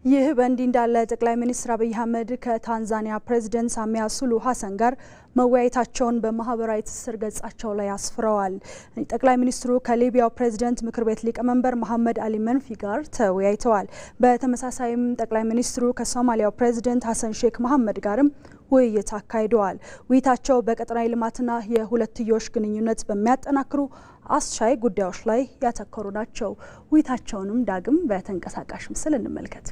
ይህ በእንዲህ እንዳለ ጠቅላይ ሚኒስትር አብይ አህመድ ከታንዛኒያ ፕሬዝዳንት ሳሚያ ሱሉሁ ሀሰን ጋር መወያየታቸውን በማህበራዊ ትስስር ገጻቸው ላይ አስፍረዋል። ጠቅላይ ሚኒስትሩ ከሊቢያው ፕሬዝዳንት ምክር ቤት ሊቀመንበር መሐመድ አሊ መንፊ ጋር ተወያይተዋል። በተመሳሳይም ጠቅላይ ሚኒስትሩ ከሶማሊያው ፕሬዝዳንት ሀሰን ሼክ መሐመድ ጋርም ውይይት አካሂደዋል። ውይይታቸው በቀጠናዊ ልማትና የሁለትዮሽ ግንኙነት በሚያጠናክሩ አስቻይ ጉዳዮች ላይ ያተኮሩ ናቸው። ውይይታቸውንም ዳግም በተንቀሳቃሽ ምስል እንመልከት።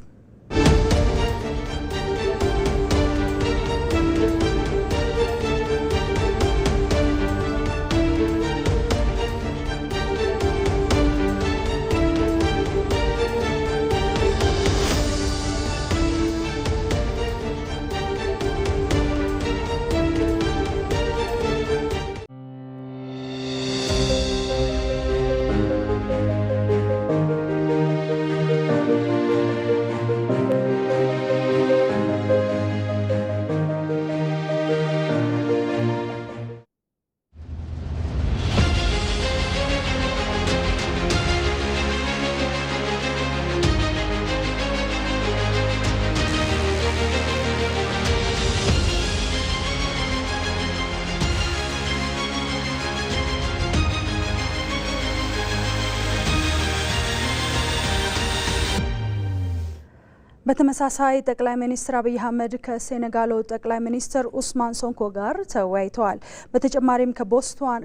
በተመሳሳይ ጠቅላይ ሚኒስትር አብይ አህመድ ከሴኔጋሉ ጠቅላይ ሚኒስትር ኡስማን ሶንኮ ጋር ተወያይተዋል። በተጨማሪም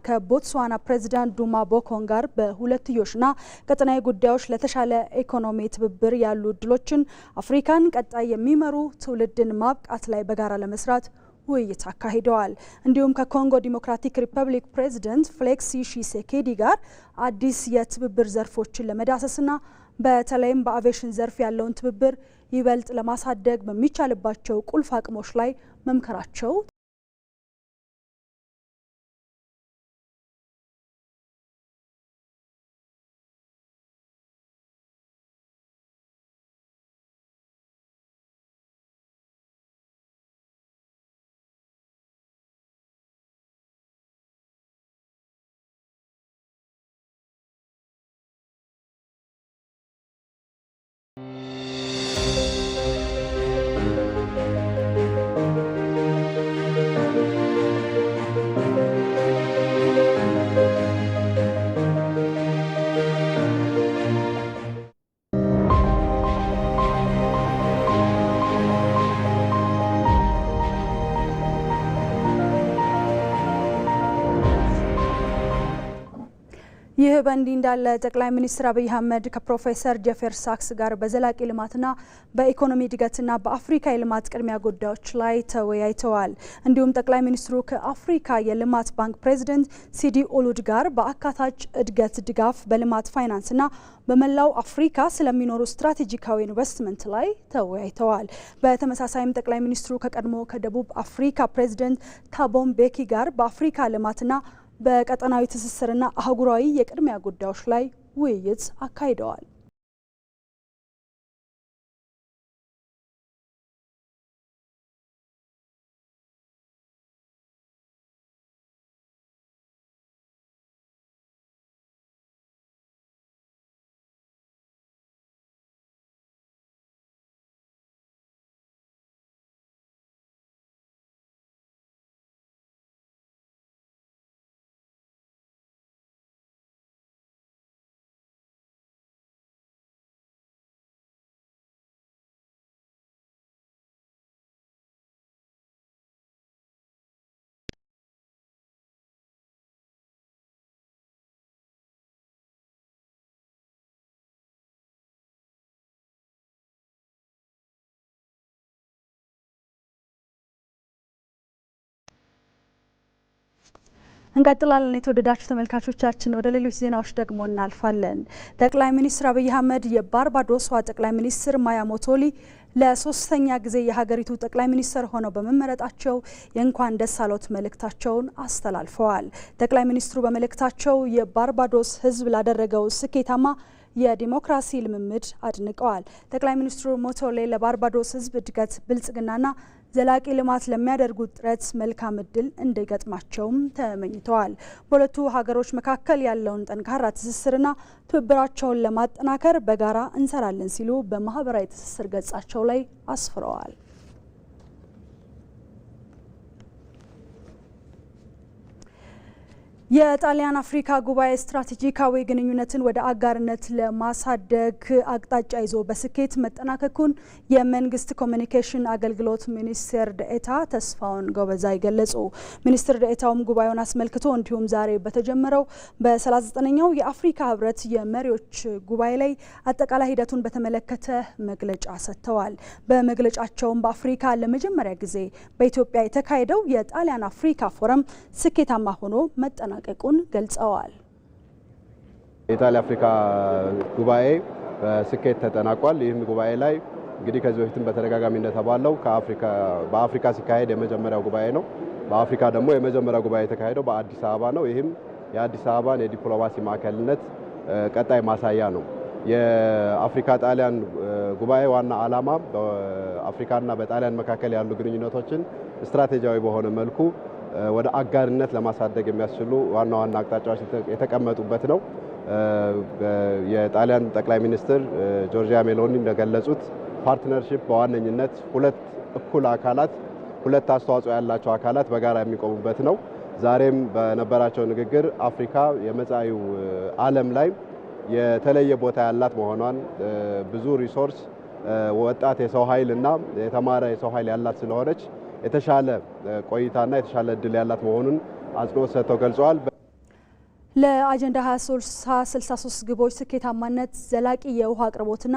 ከቦትስዋና ፕሬዚዳንት ዱማ ቦኮን ጋር በሁለትዮሽና ቀጠናዊ ጉዳዮች ለተሻለ ኢኮኖሚ ትብብር ያሉ እድሎችን አፍሪካን ቀጣይ የሚመሩ ትውልድን ማብቃት ላይ በጋራ ለመስራት ውይይት አካሂደዋል። እንዲሁም ከኮንጎ ዲሞክራቲክ ሪፐብሊክ ፕሬዚዳንት ፍሌክሲ ሺሴኬዲ ጋር አዲስ የትብብር ዘርፎችን ለመዳሰስና በተለይም በአቪዬሽን ዘርፍ ያለውን ትብብር ይበልጥ ለማሳደግ በሚቻልባቸው ቁልፍ አቅሞች ላይ መምከራቸው ይህ በእንዲህ እንዳለ ጠቅላይ ሚኒስትር አብይ አህመድ ከፕሮፌሰር ጀፌር ሳክስ ጋር በዘላቂ ልማትና በኢኮኖሚ እድገትና በአፍሪካ የልማት ቅድሚያ ጉዳዮች ላይ ተወያይተዋል። እንዲሁም ጠቅላይ ሚኒስትሩ ከአፍሪካ የልማት ባንክ ፕሬዚደንት ሲዲ ኦሉድ ጋር በአካታች እድገት ድጋፍ በልማት ፋይናንስና በመላው አፍሪካ ስለሚኖሩ ስትራቴጂካዊ ኢንቨስትመንት ላይ ተወያይተዋል። በተመሳሳይም ጠቅላይ ሚኒስትሩ ከቀድሞ ከደቡብ አፍሪካ ፕሬዚደንት ታቦ ምቤኪ ጋር በአፍሪካ ልማትና በቀጠናዊ ትስስርና አህጉራዊ የቅድሚያ ጉዳዮች ላይ ውይይት አካሂደዋል። እንቀጥላለን። የተወደዳችሁ ተመልካቾቻችን ወደ ሌሎች ዜናዎች ደግሞ እናልፋለን። ጠቅላይ ሚኒስትር አብይ አህመድ የባርባዶስዋ ጠቅላይ ሚኒስትር ማያ ሞቶሊ ለሶስተኛ ጊዜ የሀገሪቱ ጠቅላይ ሚኒስትር ሆነው በመመረጣቸው የእንኳን ደስ አሎት መልእክታቸውን አስተላልፈዋል። ጠቅላይ ሚኒስትሩ በመልእክታቸው የባርባዶስ ሕዝብ ላደረገው ስኬታማ የዲሞክራሲ ልምምድ አድንቀዋል። ጠቅላይ ሚኒስትሩ ሞቶሌ ለባርባዶስ ሕዝብ እድገት፣ ብልጽግናና ዘላቂ ልማት ለሚያደርጉት ጥረት መልካም እድል እንዲገጥማቸውም ተመኝተዋል። በሁለቱ ሀገሮች መካከል ያለውን ጠንካራ ትስስርና ትብብራቸውን ለማጠናከር በጋራ እንሰራለን ሲሉ በማህበራዊ ትስስር ገጻቸው ላይ አስፍረዋል። የጣሊያን አፍሪካ ጉባኤ ስትራቴጂካዊ ግንኙነትን ወደ አጋርነት ለማሳደግ አቅጣጫ ይዞ በስኬት መጠናቀቁን የመንግስት ኮሚኒኬሽን አገልግሎት ሚኒስትር ዴኤታ ተስፋውን ጎበዛይ ገለጹ። ሚኒስትር ዴኤታውም ጉባኤውን አስመልክቶ እንዲሁም ዛሬ በተጀመረው በ39ኛው የአፍሪካ ህብረት የመሪዎች ጉባኤ ላይ አጠቃላይ ሂደቱን በተመለከተ መግለጫ ሰጥተዋል። በመግለጫቸውም በአፍሪካ ለመጀመሪያ ጊዜ በኢትዮጵያ የተካሄደው የጣሊያን አፍሪካ ፎረም ስኬታማ ሆኖ መጠናቀቁን ገልጸዋል። የጣሊያን አፍሪካ ጉባኤ በስኬት ተጠናቋል። ይህም ጉባኤ ላይ እንግዲህ ከዚህ በፊትም በተደጋጋሚ እንደተባለው በአፍሪካ ሲካሄድ የመጀመሪያው ጉባኤ ነው። በአፍሪካ ደግሞ የመጀመሪያው ጉባኤ የተካሄደው በአዲስ አበባ ነው። ይህም የአዲስ አበባን የዲፕሎማሲ ማዕከልነት ቀጣይ ማሳያ ነው። የአፍሪካ ጣሊያን ጉባኤ ዋና ዓላማ በአፍሪካና በጣሊያን መካከል ያሉ ግንኙነቶችን ስትራቴጂያዊ በሆነ መልኩ ወደ አጋርነት ለማሳደግ የሚያስችሉ ዋና ዋና አቅጣጫዎች የተቀመጡበት ነው። የጣሊያን ጠቅላይ ሚኒስትር ጆርጂያ ሜሎኒ እንደገለጹት ፓርትነርሺፕ በዋነኝነት ሁለት እኩል አካላት፣ ሁለት አስተዋጽኦ ያላቸው አካላት በጋራ የሚቆሙበት ነው። ዛሬም በነበራቸው ንግግር አፍሪካ የመጻኢው ዓለም ላይ የተለየ ቦታ ያላት መሆኗን ብዙ ሪሶርስ፣ ወጣት የሰው ኃይል እና የተማረ የሰው ኃይል ያላት ስለሆነች የተሻለ ቆይታና የተሻለ እድል ያላት መሆኑን አጽንኦት ሰጥተው ገልጸዋል። ለአጀንዳ 2063 ግቦች ስኬታማነት ዘላቂ የውሃ አቅርቦትና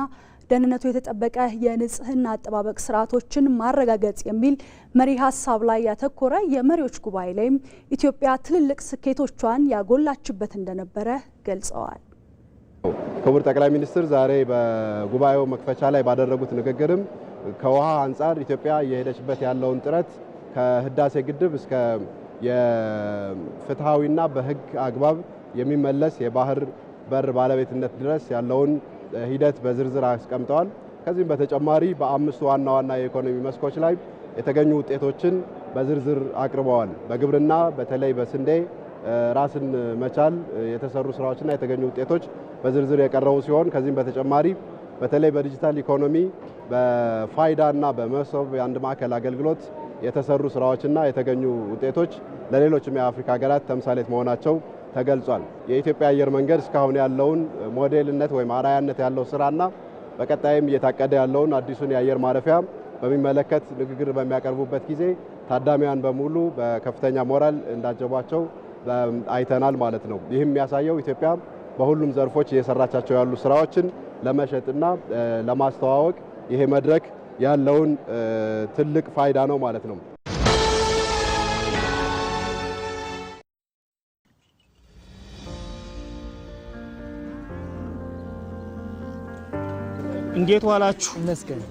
ደህንነቱ የተጠበቀ የንጽህና አጠባበቅ ስርዓቶችን ማረጋገጥ የሚል መሪ ሀሳብ ላይ ያተኮረ የመሪዎች ጉባኤ ላይም ኢትዮጵያ ትልልቅ ስኬቶቿን ያጎላችበት እንደነበረ ገልጸዋል። ክቡር ጠቅላይ ሚኒስትር ዛሬ በጉባኤው መክፈቻ ላይ ባደረጉት ንግግርም ከውሃ አንጻር ኢትዮጵያ እየሄደችበት ያለውን ጥረት ከህዳሴ ግድብ እስከ የፍትሃዊና በህግ አግባብ የሚመለስ የባህር በር ባለቤትነት ድረስ ያለውን ሂደት በዝርዝር አስቀምጠዋል። ከዚህም በተጨማሪ በአምስቱ ዋና ዋና የኢኮኖሚ መስኮች ላይ የተገኙ ውጤቶችን በዝርዝር አቅርበዋል። በግብርና በተለይ በስንዴ ራስን መቻል የተሰሩ ስራዎችና የተገኙ ውጤቶች በዝርዝር የቀረቡ ሲሆን ከዚህም በተጨማሪ በተለይ በዲጂታል ኢኮኖሚ በፋይዳና በመሶብ የአንድ ማዕከል አገልግሎት የተሰሩ ስራዎችና የተገኙ ውጤቶች ለሌሎችም የአፍሪካ ሀገራት ተምሳሌት መሆናቸው ተገልጿል። የኢትዮጵያ አየር መንገድ እስካሁን ያለውን ሞዴልነት ወይም አርአያነት ያለው ስራና በቀጣይም እየታቀደ ያለውን አዲሱን የአየር ማረፊያ በሚመለከት ንግግር በሚያቀርቡበት ጊዜ ታዳሚያን በሙሉ በከፍተኛ ሞራል እንዳጀቧቸው አይተናል ማለት ነው። ይህም የሚያሳየው ኢትዮጵያ በሁሉም ዘርፎች እየሰራቻቸው ያሉ ስራዎችን ለመሸጥና ለማስተዋወቅ ይሄ መድረክ ያለውን ትልቅ ፋይዳ ነው ማለት ነው። እንዴት ዋላችሁ? መስገን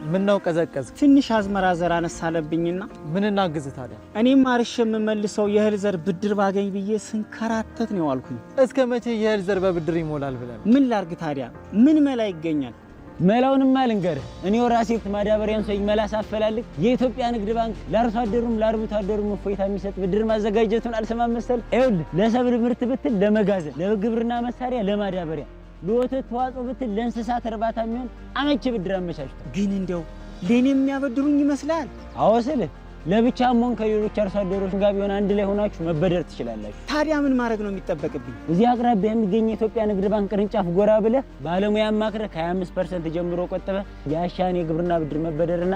ምን ነው ቀዘቀዝ? ትንሽ አዝመራ ዘር አነሳለብኝና ምን እናግዝ ታዲያ? እኔም ማርሽ የምመልሰው የእህል ዘር ብድር ባገኝ ብዬ ስንከራተት ነው ያልኩኝ። እስከ መቼ የእህል ዘር በብድር ይሞላል ብለን? ምን ላርግ ታዲያ? ምን መላ ይገኛል? መላውንማ ልንገርህ። እኔው ራሴ ማዳበሪያን ሰው መላ ሳፈላልግ የኢትዮጵያ ንግድ ባንክ ለአርሶ አደሩም ለአርብቶ አደሩም እፎይታ የሚሰጥ ብድር ማዘጋጀቱን አልሰማም መሰል። ይኸውልህ ለሰብል ምርት ብትል፣ ለመጋዘን፣ ለግብርና መሳሪያ፣ ለማዳበሪያ፣ ለወተት ተዋጽኦ ብትል፣ ለእንስሳት እርባታ የሚሆን አመቺ ብድር አመቻችቷል። ግን እንደው ለኔ የሚያበድሩኝ ይመስላል? አዎ ስልህ ለብቻም ሆነ ከሌሎች አርሶ አደሮች ጋር ቢሆን አንድ ላይ ሆናችሁ መበደር ትችላላችሁ። ታዲያ ምን ማድረግ ነው የሚጠበቅብኝ? እዚህ አቅራቢያ የሚገኝ የኢትዮጵያ ንግድ ባንክ ቅርንጫፍ ጎራ ብለህ ባለሙያ አማክረህ ከ25% ጀምሮ ቆጥበህ የአሻን የግብርና ብድር መበደርና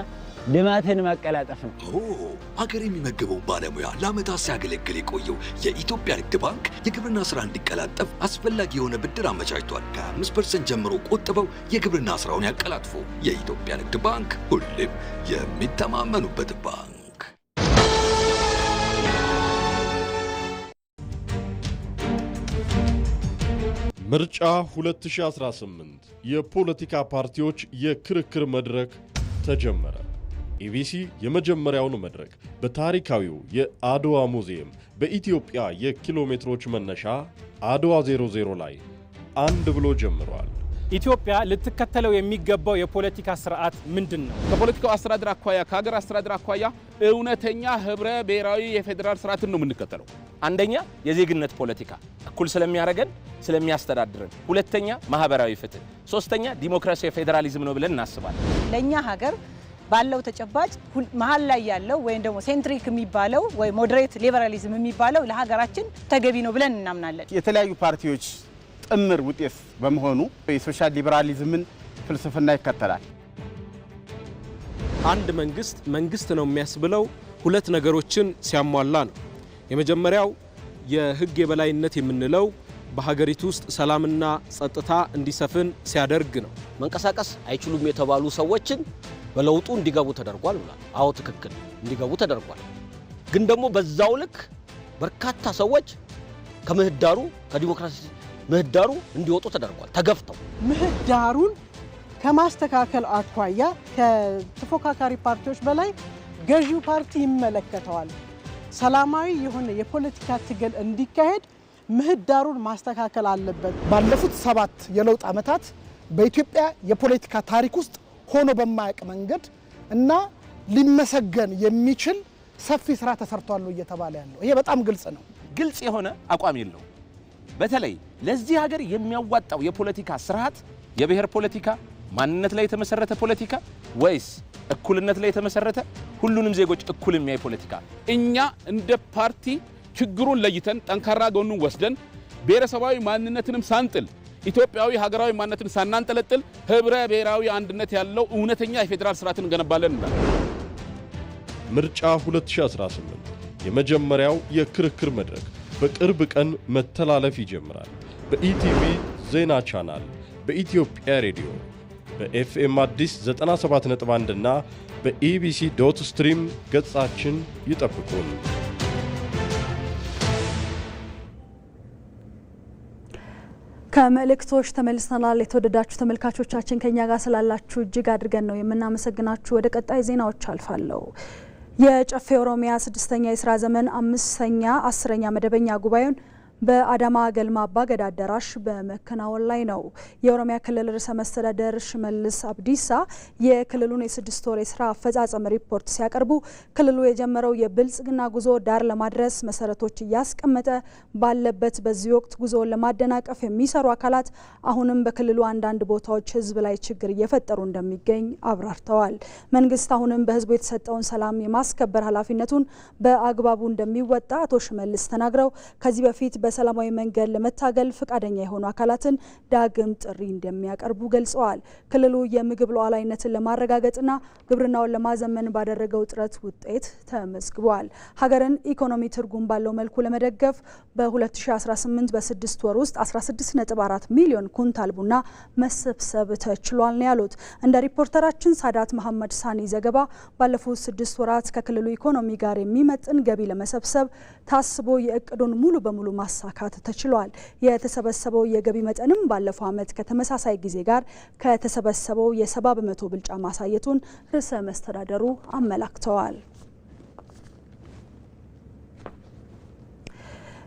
ልማትን ማቀላጠፍ ነው። ሀገር የሚመግበው ባለሙያ ለዓመታት ሲያገለግል የቆየው የኢትዮጵያ ንግድ ባንክ የግብርና ስራ እንዲቀላጠፍ አስፈላጊ የሆነ ብድር አመቻችቷል። ከ5% ጀምሮ ቆጥበው የግብርና ስራውን ያቀላጥፉ። የኢትዮጵያ ንግድ ባንክ ሁሌም የሚተማመኑበት ባንክ። ምርጫ 2018 የፖለቲካ ፓርቲዎች የክርክር መድረክ ተጀመረ። ኢቢሲ የመጀመሪያውን መድረክ በታሪካዊው የአድዋ ሙዚየም በኢትዮጵያ የኪሎ ሜትሮች መነሻ አድዋ 00 ላይ አንድ ብሎ ጀምሯል። ኢትዮጵያ ልትከተለው የሚገባው የፖለቲካ ስርዓት ምንድነው? ከፖለቲካው አስተዳደር አኳያ ከሀገር አስተዳደር አኳያ እውነተኛ ህብረ ብሔራዊ የፌዴራል ስርዓትን ነው የምንከተለው። አንደኛ የዜግነት ፖለቲካ እኩል ስለሚያደርገን ስለሚያስተዳድረን፣ ሁለተኛ ማህበራዊ ፍትህ፣ ሶስተኛ ዲሞክራሲያዊ ፌዴራሊዝም ነው ብለን እናስባለን። ለኛ ሀገር ባለው ተጨባጭ መሀል ላይ ያለው ወይም ደግሞ ሴንትሪክ የሚባለው ወይ ሞዴሬት ሊበራሊዝም የሚባለው ለሀገራችን ተገቢ ነው ብለን እናምናለን። የተለያዩ ፓርቲዎች ጥምር ውጤት በመሆኑ የሶሻል ሊበራሊዝምን ፍልስፍና ይከተላል። አንድ መንግስት ነው የሚያስብለው ሁለት ነገሮችን ሲያሟላ ነው። የመጀመሪያው የህግ የበላይነት የምንለው በሀገሪቱ ውስጥ ሰላምና ጸጥታ እንዲሰፍን ሲያደርግ ነው። መንቀሳቀስ አይችሉም የተባሉ ሰዎችን በለውጡ እንዲገቡ ተደርጓል ብሏል። አዎ ትክክል፣ እንዲገቡ ተደርጓል። ግን ደግሞ በዛው ልክ በርካታ ሰዎች ከምህዳሩ ከዲሞክራሲ ምህዳሩ እንዲወጡ ተደርጓል ተገፍተው። ምህዳሩን ከማስተካከል አኳያ ከተፎካካሪ ፓርቲዎች በላይ ገዢው ፓርቲ ይመለከተዋል። ሰላማዊ የሆነ የፖለቲካ ትግል እንዲካሄድ ምህዳሩን ማስተካከል አለበት። ባለፉት 7 የለውጥ ዓመታት በኢትዮጵያ የፖለቲካ ታሪክ ውስጥ ሆኖ በማያውቅ መንገድ እና ሊመሰገን የሚችል ሰፊ ስራ ተሰርቷል እየተባለ ያለው ይሄ በጣም ግልጽ ነው። ግልጽ የሆነ አቋም የለው። በተለይ ለዚህ ሀገር የሚያዋጣው የፖለቲካ ስርዓት የብሔር ፖለቲካ፣ ማንነት ላይ የተመሰረተ ፖለቲካ ወይስ እኩልነት ላይ የተመሰረተ ሁሉንም ዜጎች እኩል የሚያይ ፖለቲካ? እኛ እንደ ፓርቲ ችግሩን ለይተን ጠንካራ ጎኑን ወስደን ብሔረሰባዊ ማንነትንም ሳንጥል ኢትዮጵያዊ ሀገራዊ ማንነትን ሳናንጠለጥል ህብረ ብሔራዊ አንድነት ያለው እውነተኛ የፌዴራል ስርዓትን እንገነባለን። ምርጫ 2018 የመጀመሪያው የክርክር መድረክ በቅርብ ቀን መተላለፍ ይጀምራል። በኢቲቪ ዜና ቻናል፣ በኢትዮጵያ ሬዲዮ፣ በኤፍኤም አዲስ 97.1 እና በኢቢሲ.ስትሪም ገጻችን ይጠብቁን። ከመልእክቶች ተመልሰናል። የተወደዳችሁ ተመልካቾቻችን ከኛ ጋር ስላላችሁ እጅግ አድርገን ነው የምናመሰግናችሁ። ወደ ቀጣይ ዜናዎች አልፋለሁ። የጨፌ ኦሮሚያ 6ኛ የስራ ዘመን 5ኛ 10ኛ መደበኛ ጉባኤውን በአዳማ ገልማ አባገዳ አዳራሽ በመከናወን ላይ ነው። የኦሮሚያ ክልል ርዕሰ መስተዳደር ሽመልስ አብዲሳ የክልሉን የ6 ወር የስራ አፈጻጸም ሪፖርት ሲያቀርቡ ክልሉ የጀመረው የብልጽግና ጉዞ ዳር ለማድረስ መሰረቶች እያስቀመጠ ባለበት በዚህ ወቅት ጉዞውን ለማደናቀፍ የሚሰሩ አካላት አሁንም በክልሉ አንዳንድ ቦታዎች ህዝብ ላይ ችግር እየፈጠሩ እንደሚገኝ አብራርተዋል። መንግስት አሁንም በህዝቡ የተሰጠውን ሰላም የማስከበር ኃላፊነቱን በአግባቡ እንደሚወጣ አቶ ሽመልስ ተናግረው ከዚህ በፊት በሰላማዊ መንገድ ለመታገል ፈቃደኛ የሆኑ አካላትን ዳግም ጥሪ እንደሚያቀርቡ ገልጸዋል። ክልሉ የምግብ ሉዓላዊነትን ለማረጋገጥና ግብርናውን ለማዘመን ባደረገው ጥረት ውጤት ተመዝግቧል። ሀገርን ኢኮኖሚ ትርጉም ባለው መልኩ ለመደገፍ በ2018 በ6 ወር ውስጥ 16.4 ሚሊዮን ኩንታል ቡና መሰብሰብ ተችሏል ነው ያሉት። እንደ ሪፖርተራችን ሳዳት መሐመድ ሳኒ ዘገባ ባለፉት 6 ወራት ከክልሉ ኢኮኖሚ ጋር የሚመጥን ገቢ ለመሰብሰብ ታስቦ የእቅዱን ሙሉ በሙሉ ማሳካት ተችሏል። የተሰበሰበው የገቢ መጠንም ባለፈው ዓመት ከተመሳሳይ ጊዜ ጋር ከተሰበሰበው የ70 በመቶ ብልጫ ማሳየቱን ርዕሰ መስተዳደሩ አመላክተዋል።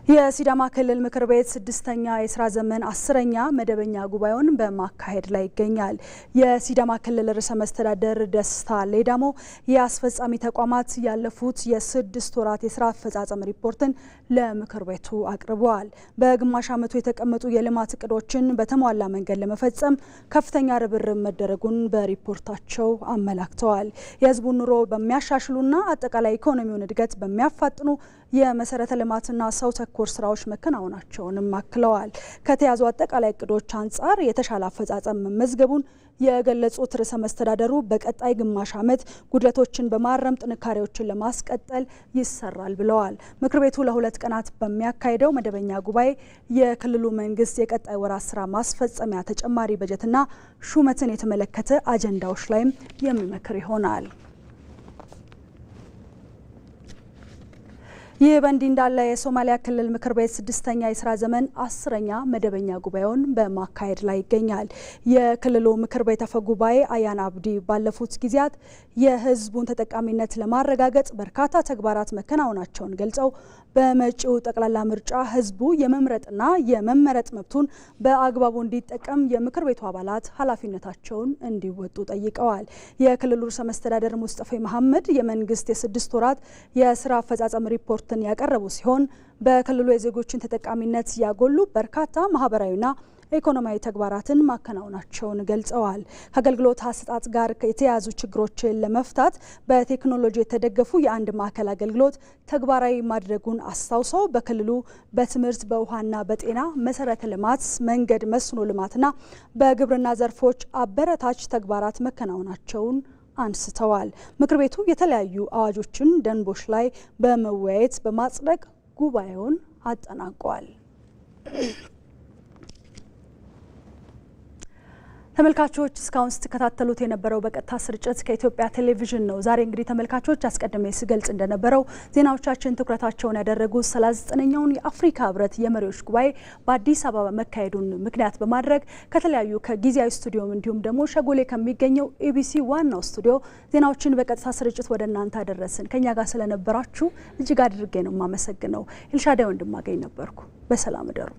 የሲዳማ ክልል ምክር ቤት 6ኛ የስራ ዘመን 10ኛ መደበኛ ጉባኤውን በማካሄድ ላይ ይገኛል። የሲዳማ ክልል ርዕሰ መስተዳደር ደስታ ሌዳሞ የአስፈጻሚ ተቋማት ያለፉት የ6 ወራት የስራ አፈጻጸም ሪፖርትን ለምክር ቤቱ አቅርበዋል። በግማሽ ዓመቱ የተቀመጡ የልማት እቅዶችን በተሟላ መንገድ ለመፈጸም ከፍተኛ ርብርብ መደረጉን በሪፖርታቸው አመላክተዋል። የህዝቡን ኑሮ በሚያሻሽሉና አጠቃላይ ኢኮኖሚውን እድገት በሚያፋጥኑ የመሰረተ ልማትና ሰው ተኮር ስራዎች መከናወናቸውንም አክለዋል። ከተያዙ አጠቃላይ እቅዶች አንጻር የተሻለ አፈጻጸም መመዝገቡን የገለጹት ርዕሰ መስተዳደሩ በቀጣይ ግማሽ ዓመት ጉድለቶችን በማረም ጥንካሬዎችን ለማስቀጠል ይሰራል ብለዋል። ምክር ቤቱ ለ2 ቀናት በሚያካሄደው መደበኛ ጉባኤ የክልሉ መንግስት የቀጣይ ወራት ስራ ማስፈጸሚያ ተጨማሪ በጀትና ሹመትን የተመለከተ አጀንዳዎች ላይም የሚመክር ይሆናል። ይህ በእንዲህ እንዳለ የሶማሊያ ክልል ምክር ቤት 6ኛ የስራ ዘመን 10ኛ መደበኛ ጉባኤውን በማካሄድ ላይ ይገኛል። የክልሉ ምክር ቤት አፈ ጉባኤ አያን አብዲ ባለፉት ጊዜያት የህዝቡን ተጠቃሚነት ለማረጋገጥ በርካታ ተግባራት መከናወናቸውን ገልጸው በመጪው ጠቅላላ ምርጫ ህዝቡ የመምረጥና የመመረጥ መብቱን በአግባቡ እንዲጠቀም የምክር ቤቱ አባላት ኃላፊነታቸውን እንዲወጡ ጠይቀዋል። የክልሉ ርዕሰ መስተዳድር ሙስጠፌ መሐመድ የመንግስት የ6 ወራት የስራ አፈጻጸም ሪፖርትን ያቀረቡ ሲሆን በክልሉ የዜጎችን ተጠቃሚነት ያጎሉ በርካታ ማህበራዊና ኢኮኖሚያዊ ተግባራትን ማከናወናቸውን ገልጸዋል። ከአገልግሎት አሰጣጥ ጋር የተያያዙ ችግሮችን ለመፍታት በቴክኖሎጂ የተደገፉ የአንድ ማዕከል አገልግሎት ተግባራዊ ማድረጉን አስታውሰው በክልሉ በትምህርት፣ በውሃና በጤና፣ መሰረተ ልማት፣ መንገድ፣ መስኖ ልማትና በግብርና ዘርፎች አበረታች ተግባራት መከናወናቸውን አንስተዋል። ምክር ቤቱ የተለያዩ አዋጆችን፣ ደንቦች ላይ በመወያየት በማጽደቅ ጉባኤውን አጠናቋል። ተመልካቾች እስካሁን ስትከታተሉት የነበረው በቀጥታ ስርጭት ከኢትዮጵያ ቴሌቪዥን ነው። ዛሬ እንግዲህ ተመልካቾች አስቀድሜ ስገልጽ እንደነበረው ዜናዎቻችን ትኩረታቸውን ያደረጉት 39ኛውን የአፍሪካ ህብረት የመሪዎች ጉባኤ በአዲስ አበባ መካሄዱን ምክንያት በማድረግ ከተለያዩ ከጊዜያዊ ስቱዲዮም እንዲሁም ደግሞ ሸጎሌ ከሚገኘው ኢቢሲ ዋናው ስቱዲዮ ዜናዎችን በቀጥታ ስርጭት ወደ እናንተ አደረስን። ከኛ ጋር ስለነበራችሁ እጅግ አድርጌ ነው የማመሰግነው። ኤልሻዳይ ወንድማገኝ ነበርኩ። በሰላም እደሩ።